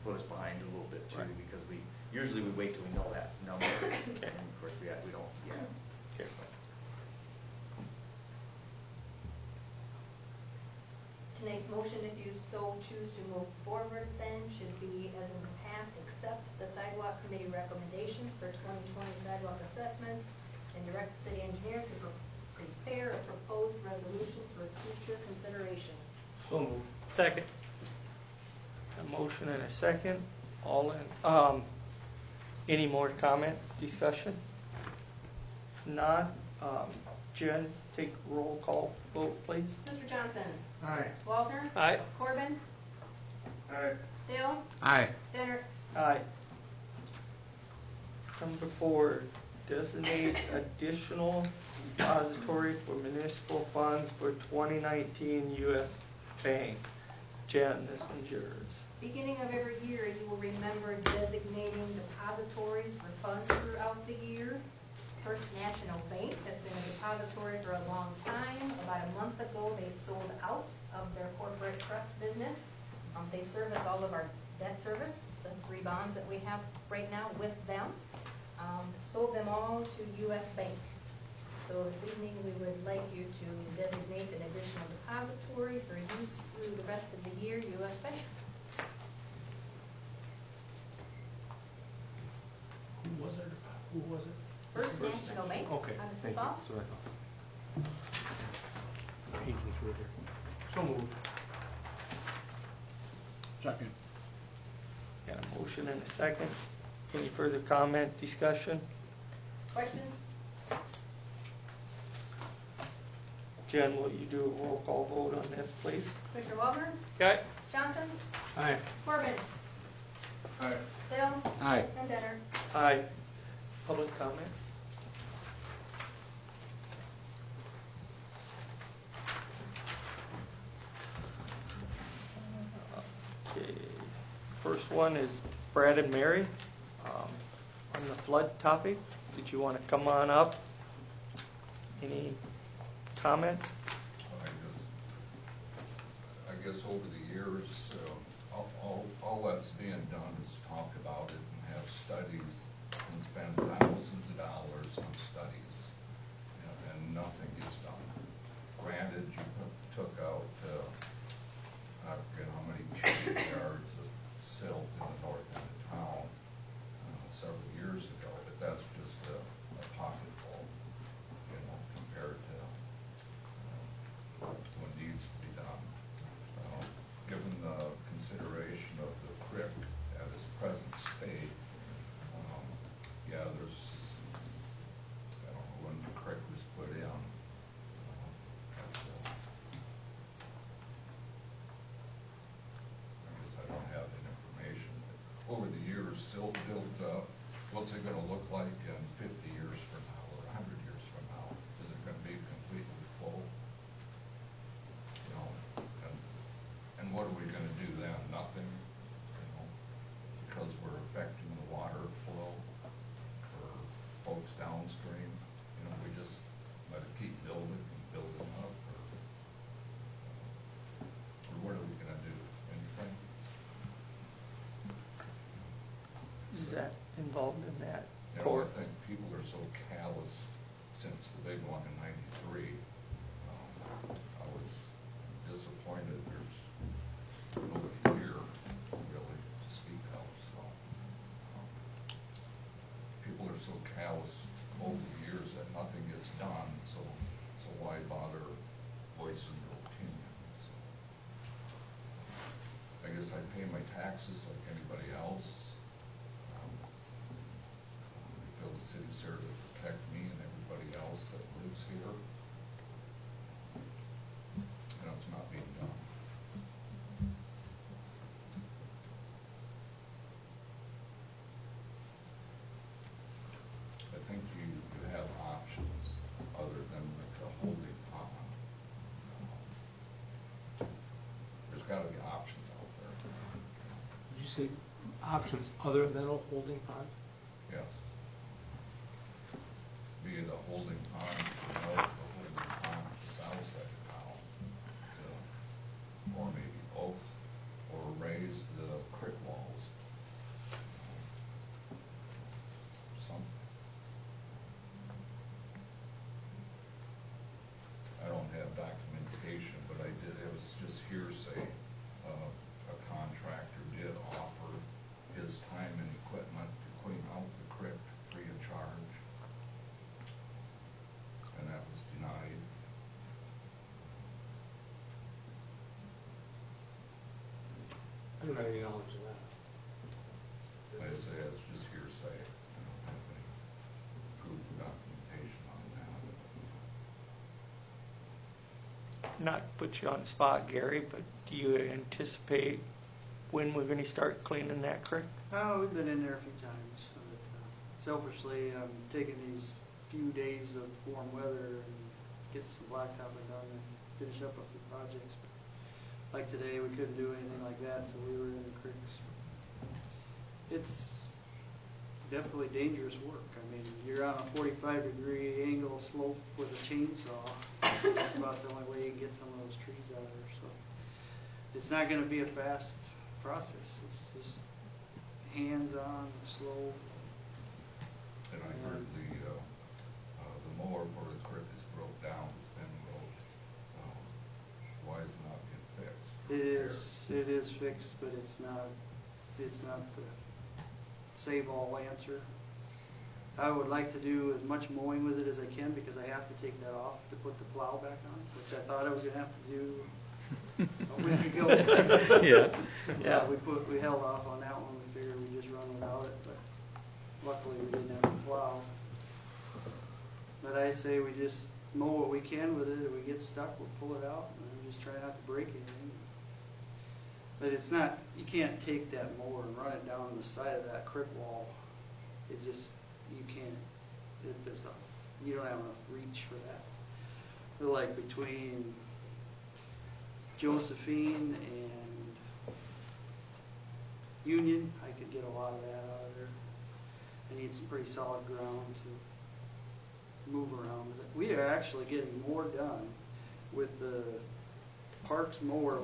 put us behind a little bit too, Right. because we usually wait till we know that number. Okay. And of course we don't yet. Okay. Tonight's motion, if you so choose to move forward then, should be as in the past, accept the sidewalk committee recommendations for 2020 sidewalk assessments and direct the city engineer to prepare a proposed resolution for future consideration. So moved. Second. A motion and a second. All in. Any more comment, discussion? If not, Jen, take roll call vote, please. Mr. Johnson? Aye. Walter? Aye. Corbin? Aye. Dale? Aye. Denner? Aye. Number 4, designate additional depository for municipal funds for 2019 U.S. Bank. Jen, this one's yours. Beginning of every year, you will remember designating depositories for funds throughout the year. First National Bank has been a depository for a long time. About a month ago, they sold out of their corporate trust business. They service all of our debt service, the 3 bonds that we have right now with them. Sold them all to U.S. Bank. So this evening, we would like you to designate an additional depository for use through the rest of the year, U.S. Bank. Who was it? Who was it? First National Bank. Okay, Out of Sioux thank you. Falls. That's what I thought. Painting through here. So moved. Second. Got a motion and a second. Any further comment, discussion? Questions? Jen, will you do a roll call vote on this, please? Commissioner Waldner, Okay. Johnson, Aye. Corbin, Aye. Hill, Aye. and Denner. Aye. Public comment? Okay. First one is Brad and Mary on the flood topic. Did you want to come on up? Any comment? I guess over the years, all that's being done is talk about it and have studies and spend thousands of dollars on studies, and nothing gets done. Granted, you took out, I forget how many cubic yards of silt in the north end of town several years ago, but that's just a pocketful, compared to what needs to be done. Given the consideration of the creek at its present state, yeah, there's, I don't know when the creek was put in. I guess I don't have the information. But over the years, silt builds up. What's it gonna look like in 50 years from now or 100 years from now? Is it gonna be completely full? And what are we gonna do then? Nothing, because we're affecting the water flow for folks downstream. We just let it keep building and building up, or what are we gonna do? Anything? Is that involved in that? I think people are so callous since the big one in '93. I was disappointed there's nobody here really to speak of, so. People are so callous over the years that nothing gets done, so why bother voicing your opinion? So, I guess I pay my taxes like anybody else. I feel the city's here to protect me and everybody else that lives here. And it's not being done. I think you have options other than like a holding pond. There's got to be options out there. Did you say options other than a holding pond? Yes. Be it a holding pond to the north, a holding pond to the south side of town, or maybe both, or raise the creek walls. Something. I don't have documentation, but it was just hearsay. A contractor did offer his time and equipment to clean out the creek free of charge, and that was denied. I don't have any knowledge of that. Like I say, it's just hearsay. I don't have any proof or documentation on that. Not to put you on the spot, Gary, but do you anticipate when we're going to start cleaning that creek? Oh, we've been in there a few times. selfishly, I'm taking these few days of warm weather and getting some blacktopping done and finish up a few projects. Like today, we couldn't do anything like that, so we were in the creeks. It's definitely dangerous work. I mean, you're on a 45-degree angle slope with a chainsaw. That's about the only way you can get some of those trees out of there. So it's not going to be a fast process. It's just hands-on, slow. And I heard the mower where the creek is broke down, it's been broke. Why is it not being fixed? It is fixed, but it's not the save-all answer. I would like to do as much mowing with it as I can because I have to take that off to put the plow back on, which I thought I was going to have to do a week ago. Yeah. We held off on that one. We figured we'd just run without it, but luckily we didn't have to plow. But I say we just mow what we can with it. If we get stuck, we'll pull it out and just try not to break anything. But it's not, you can't take that mower and run it down the side of that creek wall. It just, you can't. You don't have enough reach for that. But like between Josephine and Union, I could get a lot of that out of there. I need some pretty solid ground to move around with it. We are actually getting more done with the Parks mower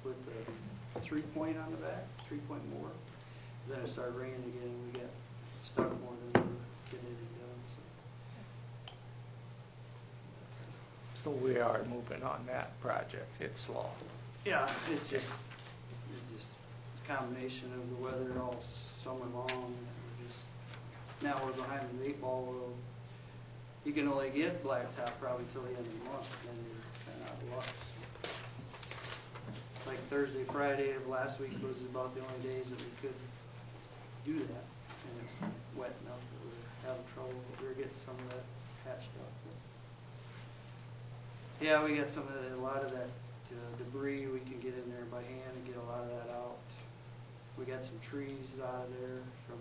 with the 3-point on the back, 3-point mower. Then it started raining again and we got stuck more than we were getting anything done. So we are moving on that project. It's slow. Yeah, it's just a combination of the weather all summer long. Now we're behind the 8-ball world. You can only get blacktop probably till the end of the month, and then you're kind of out of luck. Like Thursday, Friday of last week was about the only days that we could do that, and it's wet enough that we were having trouble, but we were getting some of that patched up. But yeah, we got some of that, a lot of that debris we can get in there by hand and get a lot of that out. We got some trees out of there from,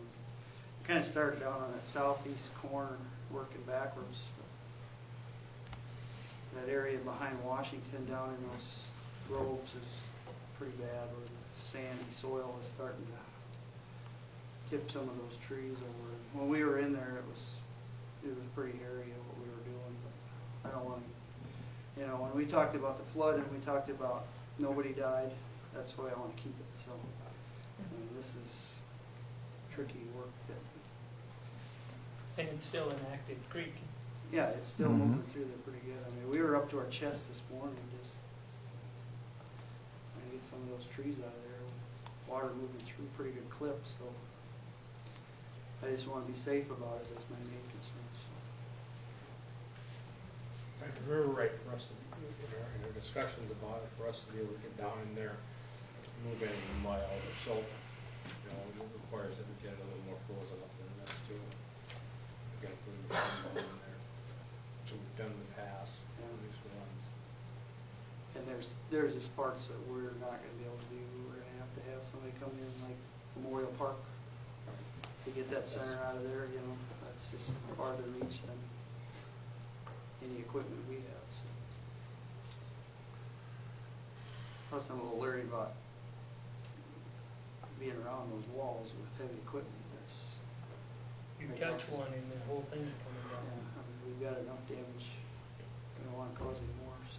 kind of started down on that southeast corner, working backwards. That area behind Washington down in those groves is pretty bad, where the sandy soil is starting to tip some of those trees over. When we were in there, it was pretty hairy of what we were doing. But I don't want to, when we talked about the flood and we talked about nobody died, that's why I want to keep it. So, this is tricky work. And it's still an active creek. Yeah, it's still moving through there pretty good. I mean, we were up to our chest this morning, just trying to get some of those trees out of there with water moving through pretty good clip. So I just want to be safe about it. That's my main concern. So. We were right for us to be, in our discussions about it, for us to be able to get down in there, move any mud out or silt. It requires that we get a little more frozen up in this too. Again, for the in there, which we've done in the past, at least once. And there's just parts that we're not going to be able to do. We're going to have somebody come in like Memorial Park to get that center out of there. That's just farther reach than any equipment we have. So. Plus, I'm a little leery about being around those walls with heavy equipment. You touch one and the whole thing's coming down. Yeah, I mean, we've got enough damage. We don't want to cause any more. So.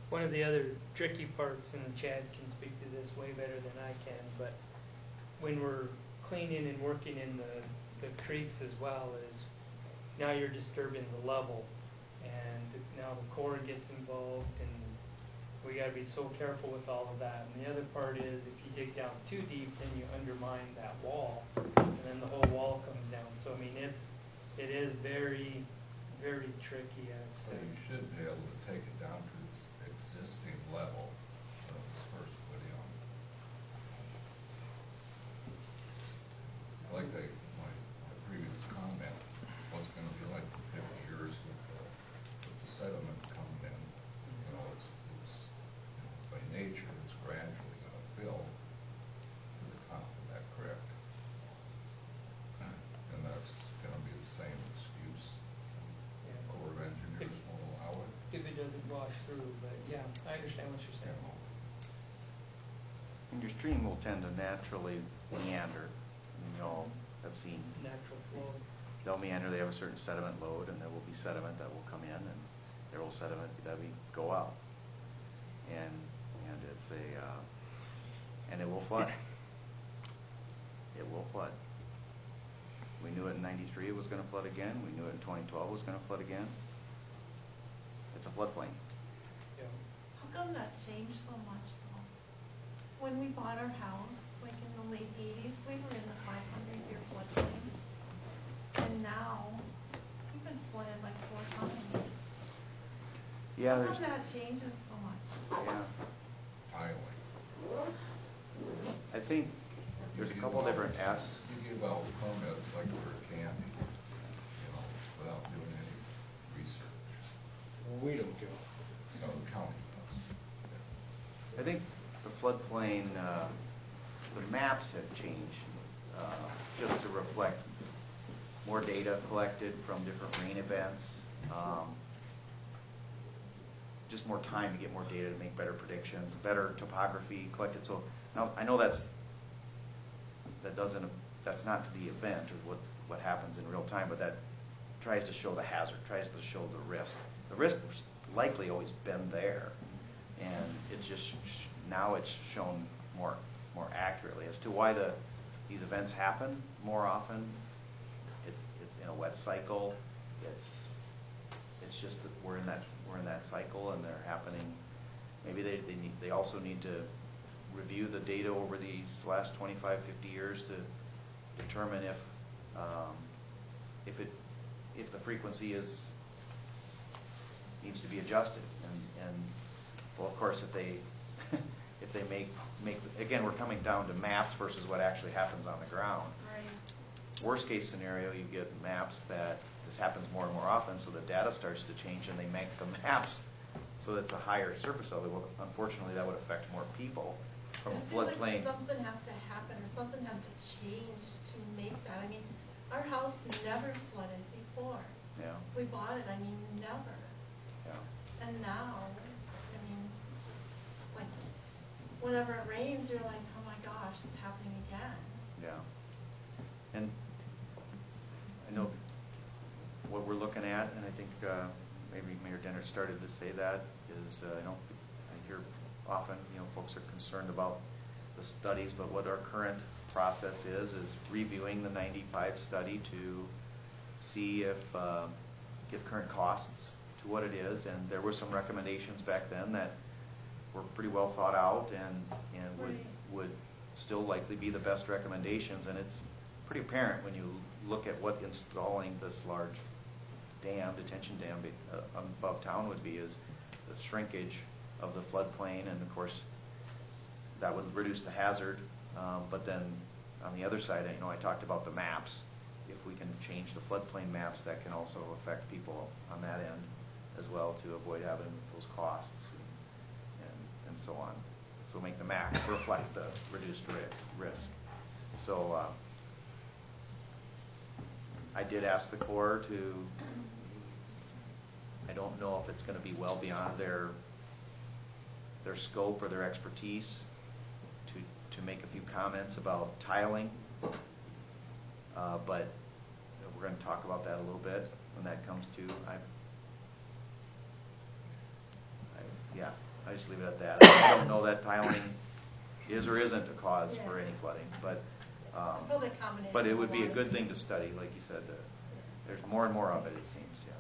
One of the other tricky parts, and Chad can speak to this way better than I can, but when we're cleaning and working in the creeks as well, is now you're disturbing the level, and now the Corps gets involved, and we got to be so careful with all of that. And the other part is, if you dig down too deep, then you undermine that wall, and then the whole wall comes down. So I mean, it is very, very tricky as So to. you should be able to take it down to its existing level that was first put in. Like my previous comment, what's going to be like for 50 years with the sediment coming in, it's by nature, it's gradually going to fill to the top of that creek. wash through, but yeah, I understand what you're saying. And your stream will tend to naturally meander. And you all have seen, Natural flow. they'll meander, they have a certain sediment load, and there will be sediment that will come in, and there will sediment that will go out. And it's and it will flood. It will flood. We knew it in '93 it was going to flood again. We knew it in 2012 it was going to flood again. It's a floodplain. Yeah. How come that changed so much though? When we bought our house, like in the late 80s, we were in the 500-year floodplain. And now, we've been flooded like 4 times. Yeah, How there's, come that changes so much? yeah. Tiling. I think there's a couple different aspects. You give out permits like for candy, you know, without doing any research. We don't do it. So the county does. I think the floodplain, the maps have changed just to reflect more data collected from different rain events. Just more time to get more data to make better predictions, better topography collected. So now I know that's not the event or what happens in real time, but that tries to show the hazard, tries to show the risk. The risk has likely always been there, and it's just now it's shown more accurately as to why these events happen more often. It's in a wet cycle. It's just that we're in that cycle, and they're happening. Maybe they also need to review the data over these last 25, 50 years to determine if the frequency needs to be adjusted. And well, of course, if they make again, we're coming down to maps versus what actually happens on the ground. Right. Worst case scenario, you get maps that this happens more and more often, so the data starts to change, and they make the maps so it's a higher surface level. Well, unfortunately, that would affect more people from It a seems floodplain. like something has to happen or something has to change to make that. I mean, our house never flooded before. Yeah, We bought it, I mean, never. yeah. And now, I mean, it's just like, whenever it rains, you're like, oh my gosh, it's happening again. Yeah. And I know what we're looking at, and I think maybe Mayor Denner started to say that, is I hear often, folks are concerned about the studies, but what our current process is reviewing the 95 study to see if get current costs to what it is. And there were some recommendations back then that were pretty well thought out and would still likely be the best recommendations. And it's pretty apparent when you look at what installing this large detention dam above town would be, is the shrinkage of the floodplain, and of course that would reduce the hazard. But then on the other side, I talked about the maps. If we can change the floodplain maps, that can also affect people on that end as well, to avoid having those costs and so on. So make the map reflect the reduced risk. So I did ask the Corps to, I don't know if it's going to be well beyond their scope or their expertise to make a few comments about tiling, but we're going to talk about that a little bit when that comes to. I just leave it at that. I don't know that tiling is or isn't a cause for any flooding, but It's probably a combination. but it of would be a lot. good thing to study, like you said. There's more and more of it seems. Yeah.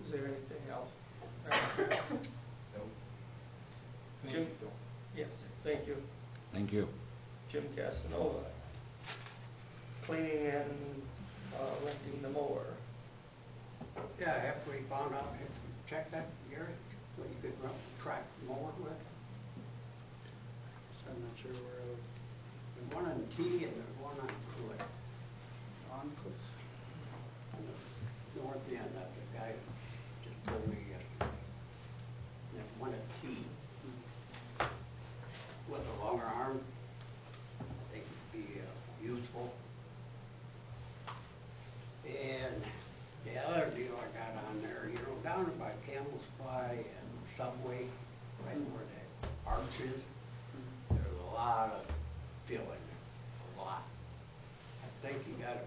Is there anything else? Nope. Jim? Yes, thank you. Thank you. Jim Casanova. Cleaning and renting the mower. Yeah, after we found out, if you check that, Gary, what you could run track mower with. So I'm not sure where I would. There's one on T and there's one on Cliff. On Cliff. On the north end, that the guy just told me yesterday. There's one at T with a longer arm. They could be useful. deal I got on there, you know, down by Campbell's Fly and Subway, right where that arch is, there's a lot of fill in there, a lot. I think you gotta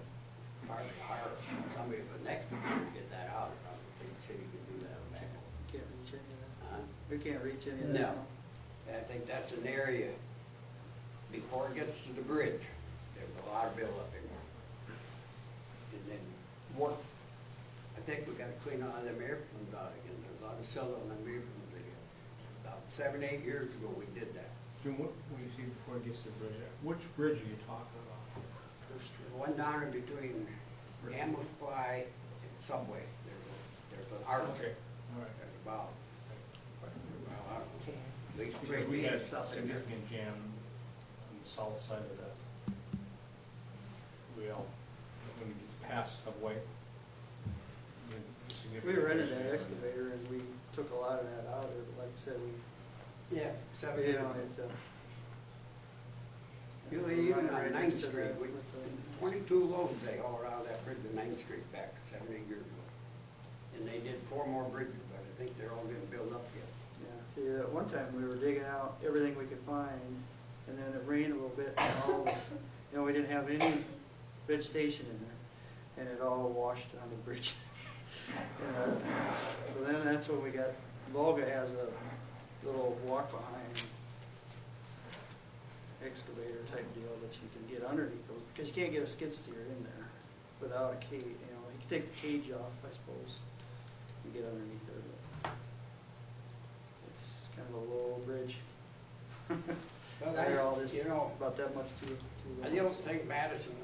probably hire somebody for next year to get that out. I don't think the city can do that on that. Can't reach any of that. Huh? We can't reach any of No. that. I think that's an area, before it gets to the bridge, there's a lot of buildup in there. And then work, I think we gotta clean all them air plumes out again, there's a lot of silt on them air plumes again. About 7, 8 years ago, we did that. Jim, what, when you see before it gets to the bridge, which bridge are you talking about? First Street? The one down in between Campbell's Fly and Subway, there's an arch. Okay, all right. There's about, well, I don't know, at least 3 Because we feet had of stuff in there. significant jam on the south side of that rail, when it gets past Subway. We rented that excavator and we took a lot of that out of there, but like I said, Yeah, 7 you years know, ago. it's, Even on right 9th next to Street, that we, with the- 22 loads they hauled out of that bridge to 9th Street back 7, 8 years ago. And they did 4 more bridges, but I think they're all getting built up yet. Yeah, see, at one time we were digging out everything we could find, and then it rained a little bit, and all, you know, we didn't have any vegetation in there, and it all washed on the bridge. So then that's when we got, Volga has a little walk-behind excavator type deal that you can get underneath those, because you can't get a skid steer in there without a cage, you know, you can take the cage off, I suppose, and get underneath there, but it's kind of a low bridge. But They're all just you know, about that much too I low. don't think Madison,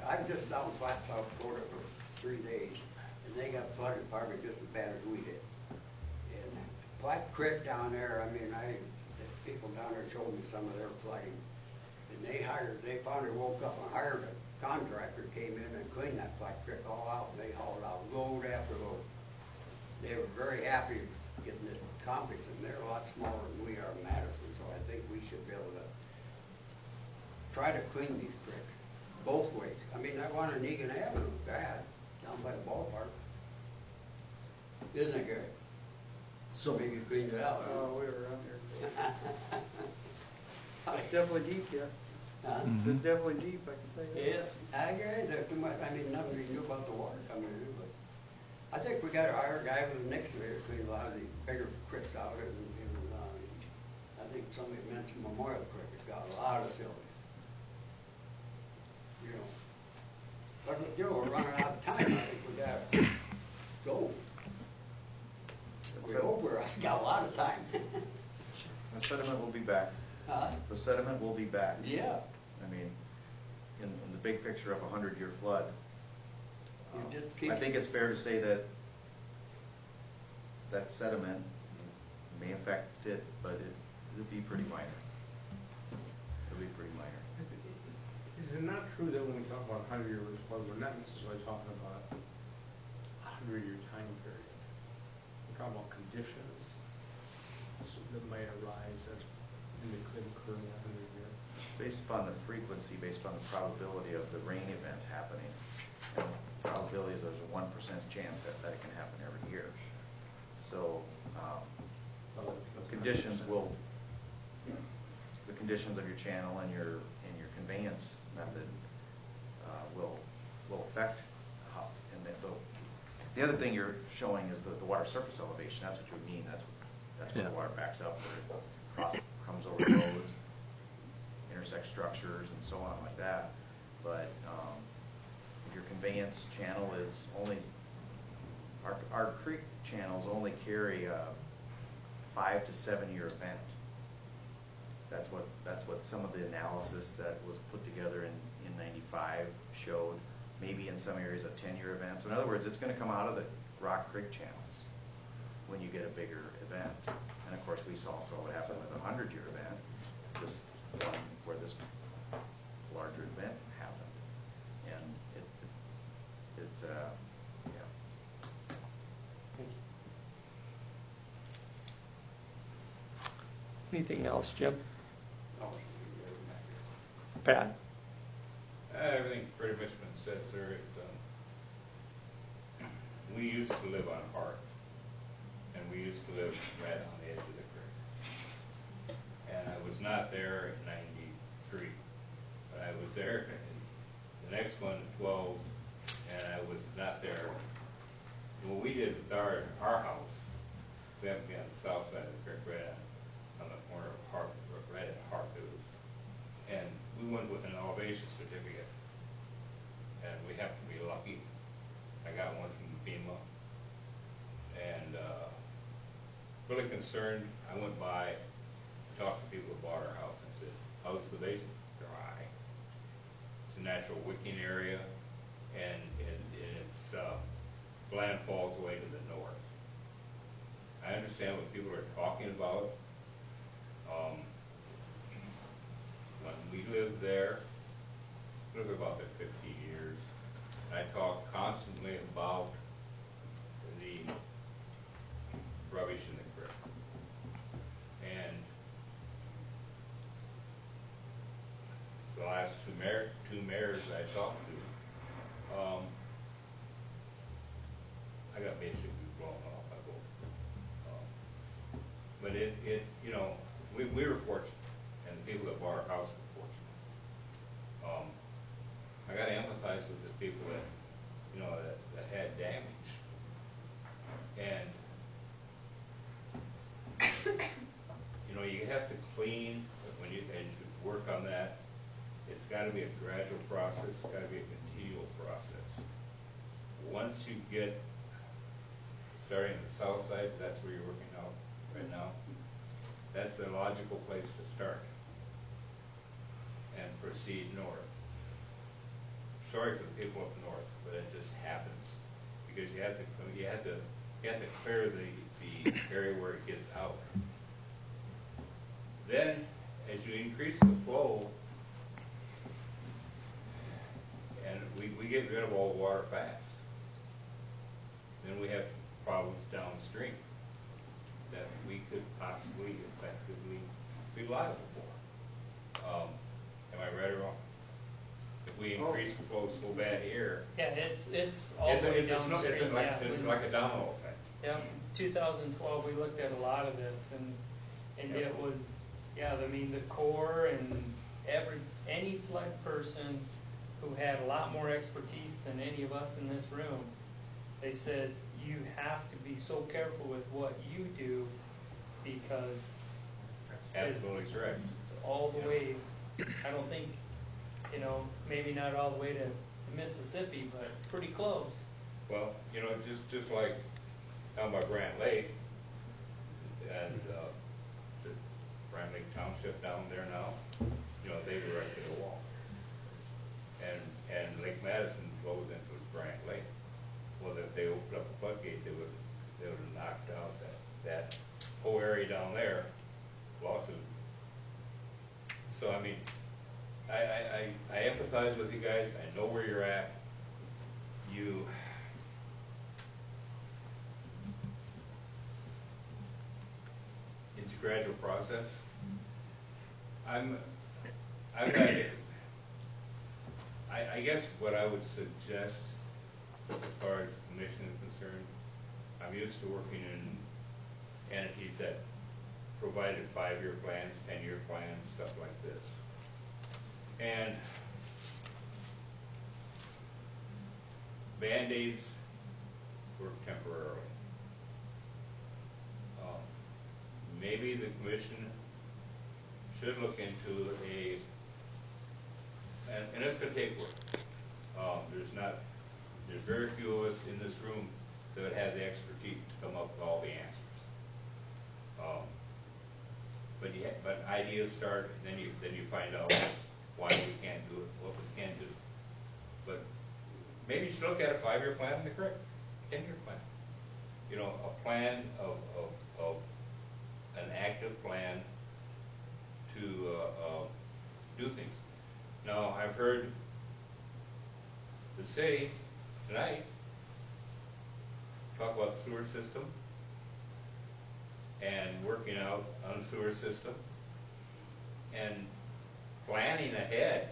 I'm just down flat South Dakota for 3 days, and they got flooded probably just as bad as we did. And Black Creek down there, I mean, the people down there showed me some of their flooding. And they finally woke up and hired a contractor, came in and cleaned that Black Creek all out, and they hauled out load after load. They were very happy getting this accomplished, and they're a lot smaller than we are in Madison, so I think we should be able to try to clean these creeks, both ways. I mean, that one on Egan Avenue, bad, down by the ballpark. Isn't it good? So maybe you cleaned it out. Oh, we were around here. It's definitely deep yet. Huh? It's definitely deep, I can tell you that. Yeah, I agree, there's too much, I mean, nothing we can do about the water coming in, but I think we gotta hire a guy with an excavator to clean a lot of these bigger creeks out, and I think somebody mentioned Memorial Creek, it's got a lot of silt. You know, but, you know, we're running out of time, I think we gotta go. We hope I got a lot of time. The sediment will be back. The sediment will be back. Yeah. I mean, in the big picture of a 100-year flood, You just keep. I think it's fair to say that that sediment may affect it, but it'll be pretty minor. It'll be pretty minor. Is it not true that when we talk about 100-year flood, we're not necessarily talking about a 100-year time period? We're talking about conditions that might arise as and they could occur in that 100 year. Based upon the frequency, based upon the probability of the rain event happening, and the probability is there's a 1% chance that it can happen every year. So the conditions of your channel and your conveyance method will affect how. And the other thing you're showing is the water surface elevation. That's what you mean. That's where the water backs up, where it comes over roads, intersects structures, and so on like that. But if your conveyance channel is only, our creek channels only carry a 5 to 7 year event. That's what some of the analysis that was put together in 95 showed. Maybe in some areas a 10-year event. So in other words, it's going to come out of the Rock Creek channels when you get a bigger event. And of course, we saw what happened with a 100-year event, this one where this larger event happened, and yeah. Anything else, Jim? Oh, Pat? Everything's pretty much been said, sir. We we used to live on Hearth, and we used to live right on the edge of the creek. And I was not there in '93, but I was there in the next one, 12, and I was not there. What we did with our house, we happened to be on the south side of the creek, right on the corner of Hearth, right at Hearth it was. And we went with an elevation certificate, and we happened to be lucky. I got one from FEMA, and really concerned. I went by, talked to people who bought our house, and said, how's the basement? Dry. It's a natural wicking area, and it's land falls away to the north. I understand what people are talking about. When we lived there, we lived about there 50 years, I talked constantly about the rubbish in the creek. And the last two mayors I talked to, I got basically blown off by both. But you know, we were fortunate, and the people that bought our house were fortunate. I got to empathize with the people that, you know, that had damage. And, you know, you have to clean, as you work on that, it's got to be a gradual process, it's got to be a continual process. Once you get, starting on the south side, that's where you're working out right now, that's the logical place to start and proceed north. Sorry for the people up north, but it just happens because you have to clear the area where it gets out. Then, as you increase the flow, and we get rid of all the water fast, then we have problems downstream that we could possibly effectively be liable for. Am I right or wrong? If we increase the flow so bad here, Yeah, it's all the way downstream. it's like a domino effect. Yeah, 2012, we looked at a lot of this, and it was, yeah, I mean, the Corps and any flood person who had a lot more expertise than any of us in this room, they said, you have to be so careful with what you do because Absolutely correct. it's all the way, I don't think, you know, maybe not all the way to Mississippi, but pretty close. Well, you know, just like down by Brant Lake, and it's a Brant Lake Township down there now, you know, they were right to the wall. And Lake Madison flows into Brant Lake. Well, if they opened up a floodgate, they would have knocked out that whole area down there, lawsuit. So I mean, I empathize with you guys. I know where you're at. It's a gradual process. I guess what I would suggest, as far as the commission is concerned, I'm used to working in entities that provided 5-year plans, 10-year plans, stuff like this. And Band-Aids work temporarily. Maybe the commission should look into and it's going to take work. There's very few of us in this room that would have the expertise to come up with all the answers. But ideas start, and then you find out why we can't do it, what we can do. But maybe you should look at a 5-year plan in the creek, 10-year plan. You know, a plan of an active plan to do things. Now, I've heard the city tonight talk about the sewer system and working out on the sewer system and planning ahead.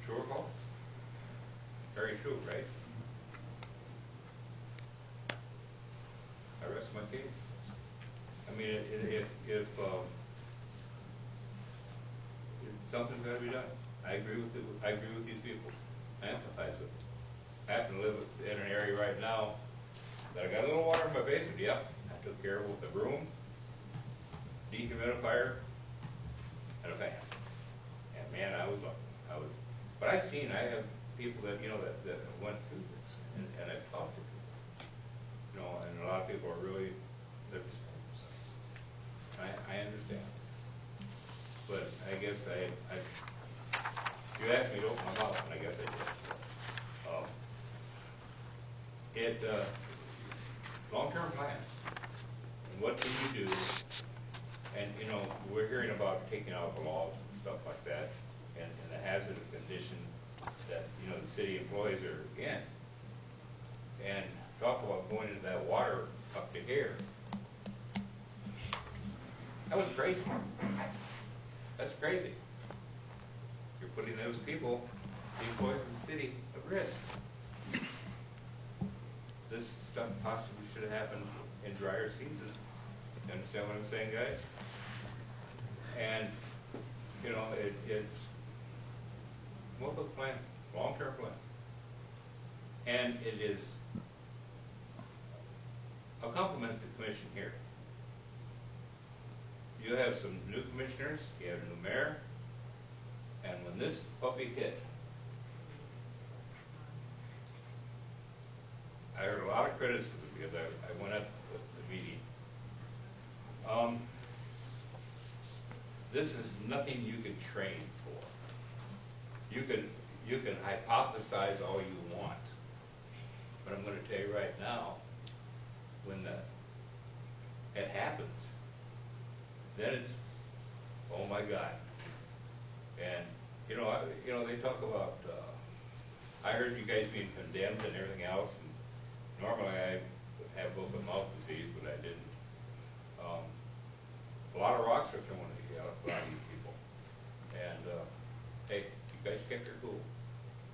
True or false? Very true, right? case. I mean, if something's gotta be done, I agree with these people. I empathize with them. I happen to live in an area right now that I got a little water in my basement, yep. I took care of it with a broom, dehumidifier, and a fan. And man, I was, but I've seen, I have people that, that went through this, and I've talked to people. And a lot of people are really, they're beside themselves. I understand. But I guess you asked me to open my mouth, and I guess I did. Long-term plan. And what can you do? And, we're hearing about taking out the laws and stuff like that, and the hazardous condition that, the city employees are in. And talk about going into that water up to here. That was crazy. That's crazy. You're putting those people, the employees in the city, at risk. This stuff possibly should have happened in drier season. You understand what I'm saying, guys? And, it's local plan, long-term plan. And it is a compliment to the commission here. You have some new commissioners, you have a new mayor, and when this puppy hit, I heard a lot of criticism because I went up with the meeting. This is nothing you can train for. You can hypothesize all you want, but I'm going to tell you right now, when it happens, then it's, oh my God. And they talk about. I heard you guys being condemned and everything else. And normally I have open mouth disease, but I didn't. A lot of rocks are thrown at a lot of you people. And hey, you guys kept your cool.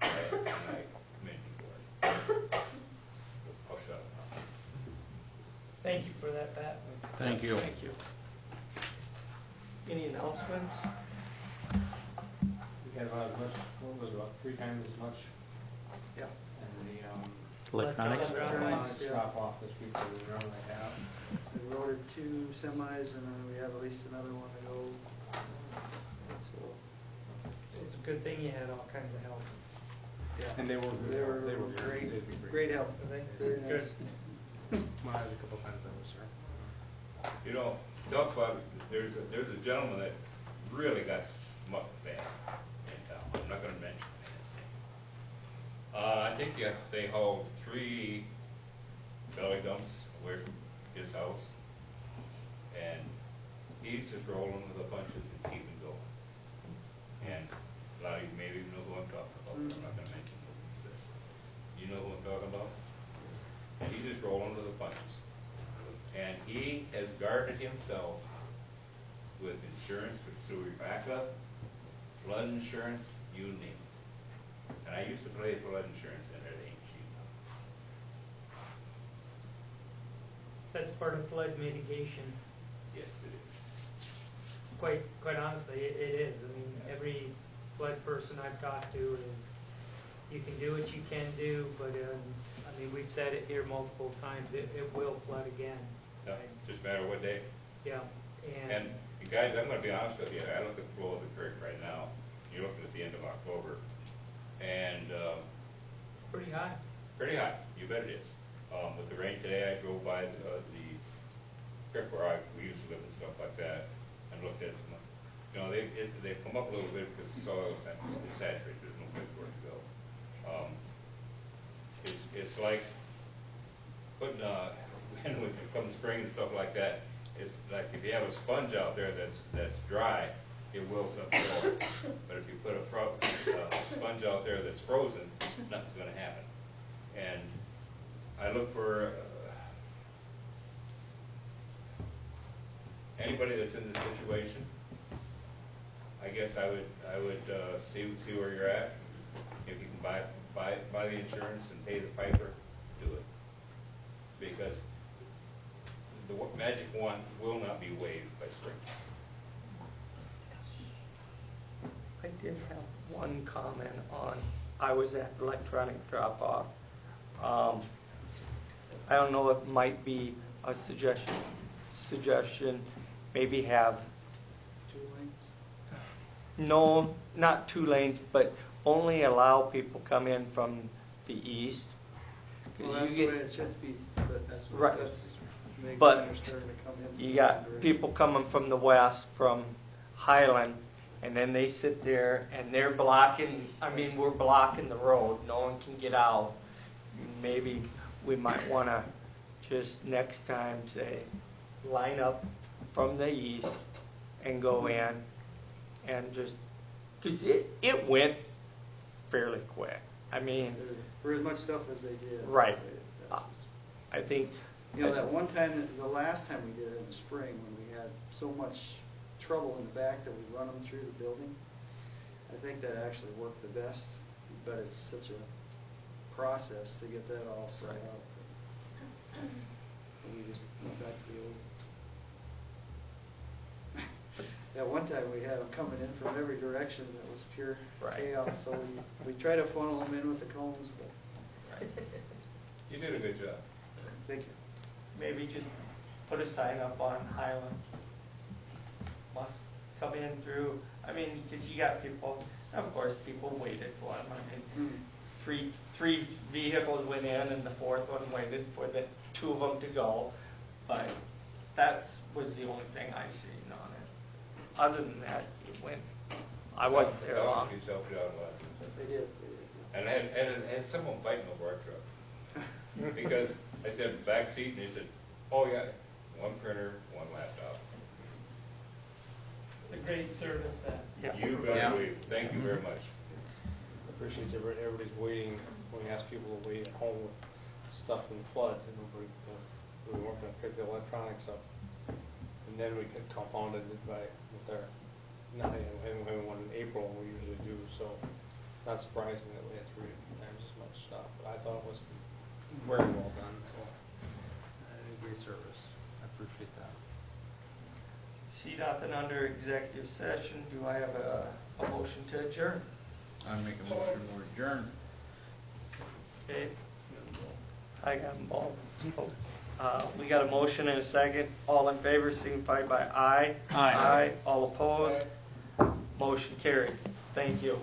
And I commend you for it. I'll shut up now. Thank you for that, Pat. Thank you. Thank you. Any announcements? We had about as much, what was it, about 3 times as much? Yeah. And Electronics? electronics Yeah. drop off this week that we normally have. We ordered 2 semis, and then we have at least another one to go. So, It's a good thing you had all kinds of help. yeah. And they were great, they'd be great help. Very nice. Well, a couple times I was there. Talk about, there's a gentleman that really got smucked bad in town. I'm not going to mention his name. I think they hauled 3 belly dumps away from his house, and he's just rolling with the punches and keeping going. And a lot of you maybe know who I'm talking about, but I'm not going to mention who he says. You know who I'm talking about? And he's just rolling with the punches. And he has guarded himself with insurance for sewer backup, flood insurance, you name it. And I used to pay flood insurance, and it ain't cheap. That's part of flood mitigation. Yes, it is. Quite honestly, it is. I mean, every flood person I've talked to is, you can do what you can do, but I mean, we've said it here multiple times. It will flood again. No, just a matter of what day. Yeah, And you guys, I'm going to be honest with you. I look at the flow of the creek right now. You're looking at the end of October, and it's pretty high. pretty high. You bet it is. With the rain today, I drove by the creek where we used to live and stuff like that, and looked at some. They've come up a little bit because the soil is saturated. There's no place for it to go. It's like putting when it comes spring and stuff like that. It's like if you have a sponge out there that's dry, it wilts up the floor. But if you put a sponge out there that's frozen, nothing's going to happen. And I look for anybody that's in this situation. I guess I would see where you're at. If you can buy the insurance and pay the piper, do it. Because magic wand will not be waved by spring. I did have one comment on, I was at electronic drop-off. I don't know, it might be a suggestion, maybe have, 2 lanes? no, not 2 lanes, but only allow people come in from the east. 'Cause Well, you that's get- the way it should be, but that's Right. maybe But they're starting to come in. You got people coming from the west, from Highland, and then they sit there and they're blocking, I mean, we're blocking the road, no one can get out. Maybe we might wanna just next time say, line up from the east and go in and just, cause it went fairly quick. I mean, For as much stuff as they did. Right. That's- I think, You know, that one time, the last time we did it in the spring, when we had so much trouble in the back that we run them through the building, I think that actually worked the best, but it's such a process to get that all set Right. up. And we just went back to the old. That one time we had them coming in from every direction, that was pure Right. chaos, so we try to funnel them in with the cones, but You did a good job. thank you. maybe just put a sign up on Highland. Must come in through, I mean, because you got people, of course, people waited for them. I mean, three vehicles went in and the fourth one waited for the 2 of them to go. But that was the only thing I seen on it. Other than that, it went, I wasn't there long. She's helped you out a lot. They did. And I had someone fighting over our truck. Because I said back seat, and they said, oh yeah, 1 printer, 1 laptop. It's a great service that. Yes. You better believe. Thank you very much. Appreciates everybody's waiting, when we ask people to wait at home with stuff in the flood, and we weren't gonna pick the electronics up. And then we get confounded with our, not having one in April, we usually do, so not surprising that we had 3 times as much stuff, but I thought it was very well done, so. Great service, I appreciate that. See nothing under executive session. Do I have a motion to adjourn? I make a motion to adjourn. Okay. I got them both. We got a motion and a second. All in favor, signify by aye. Aye. All opposed. Motion carried. Thank you.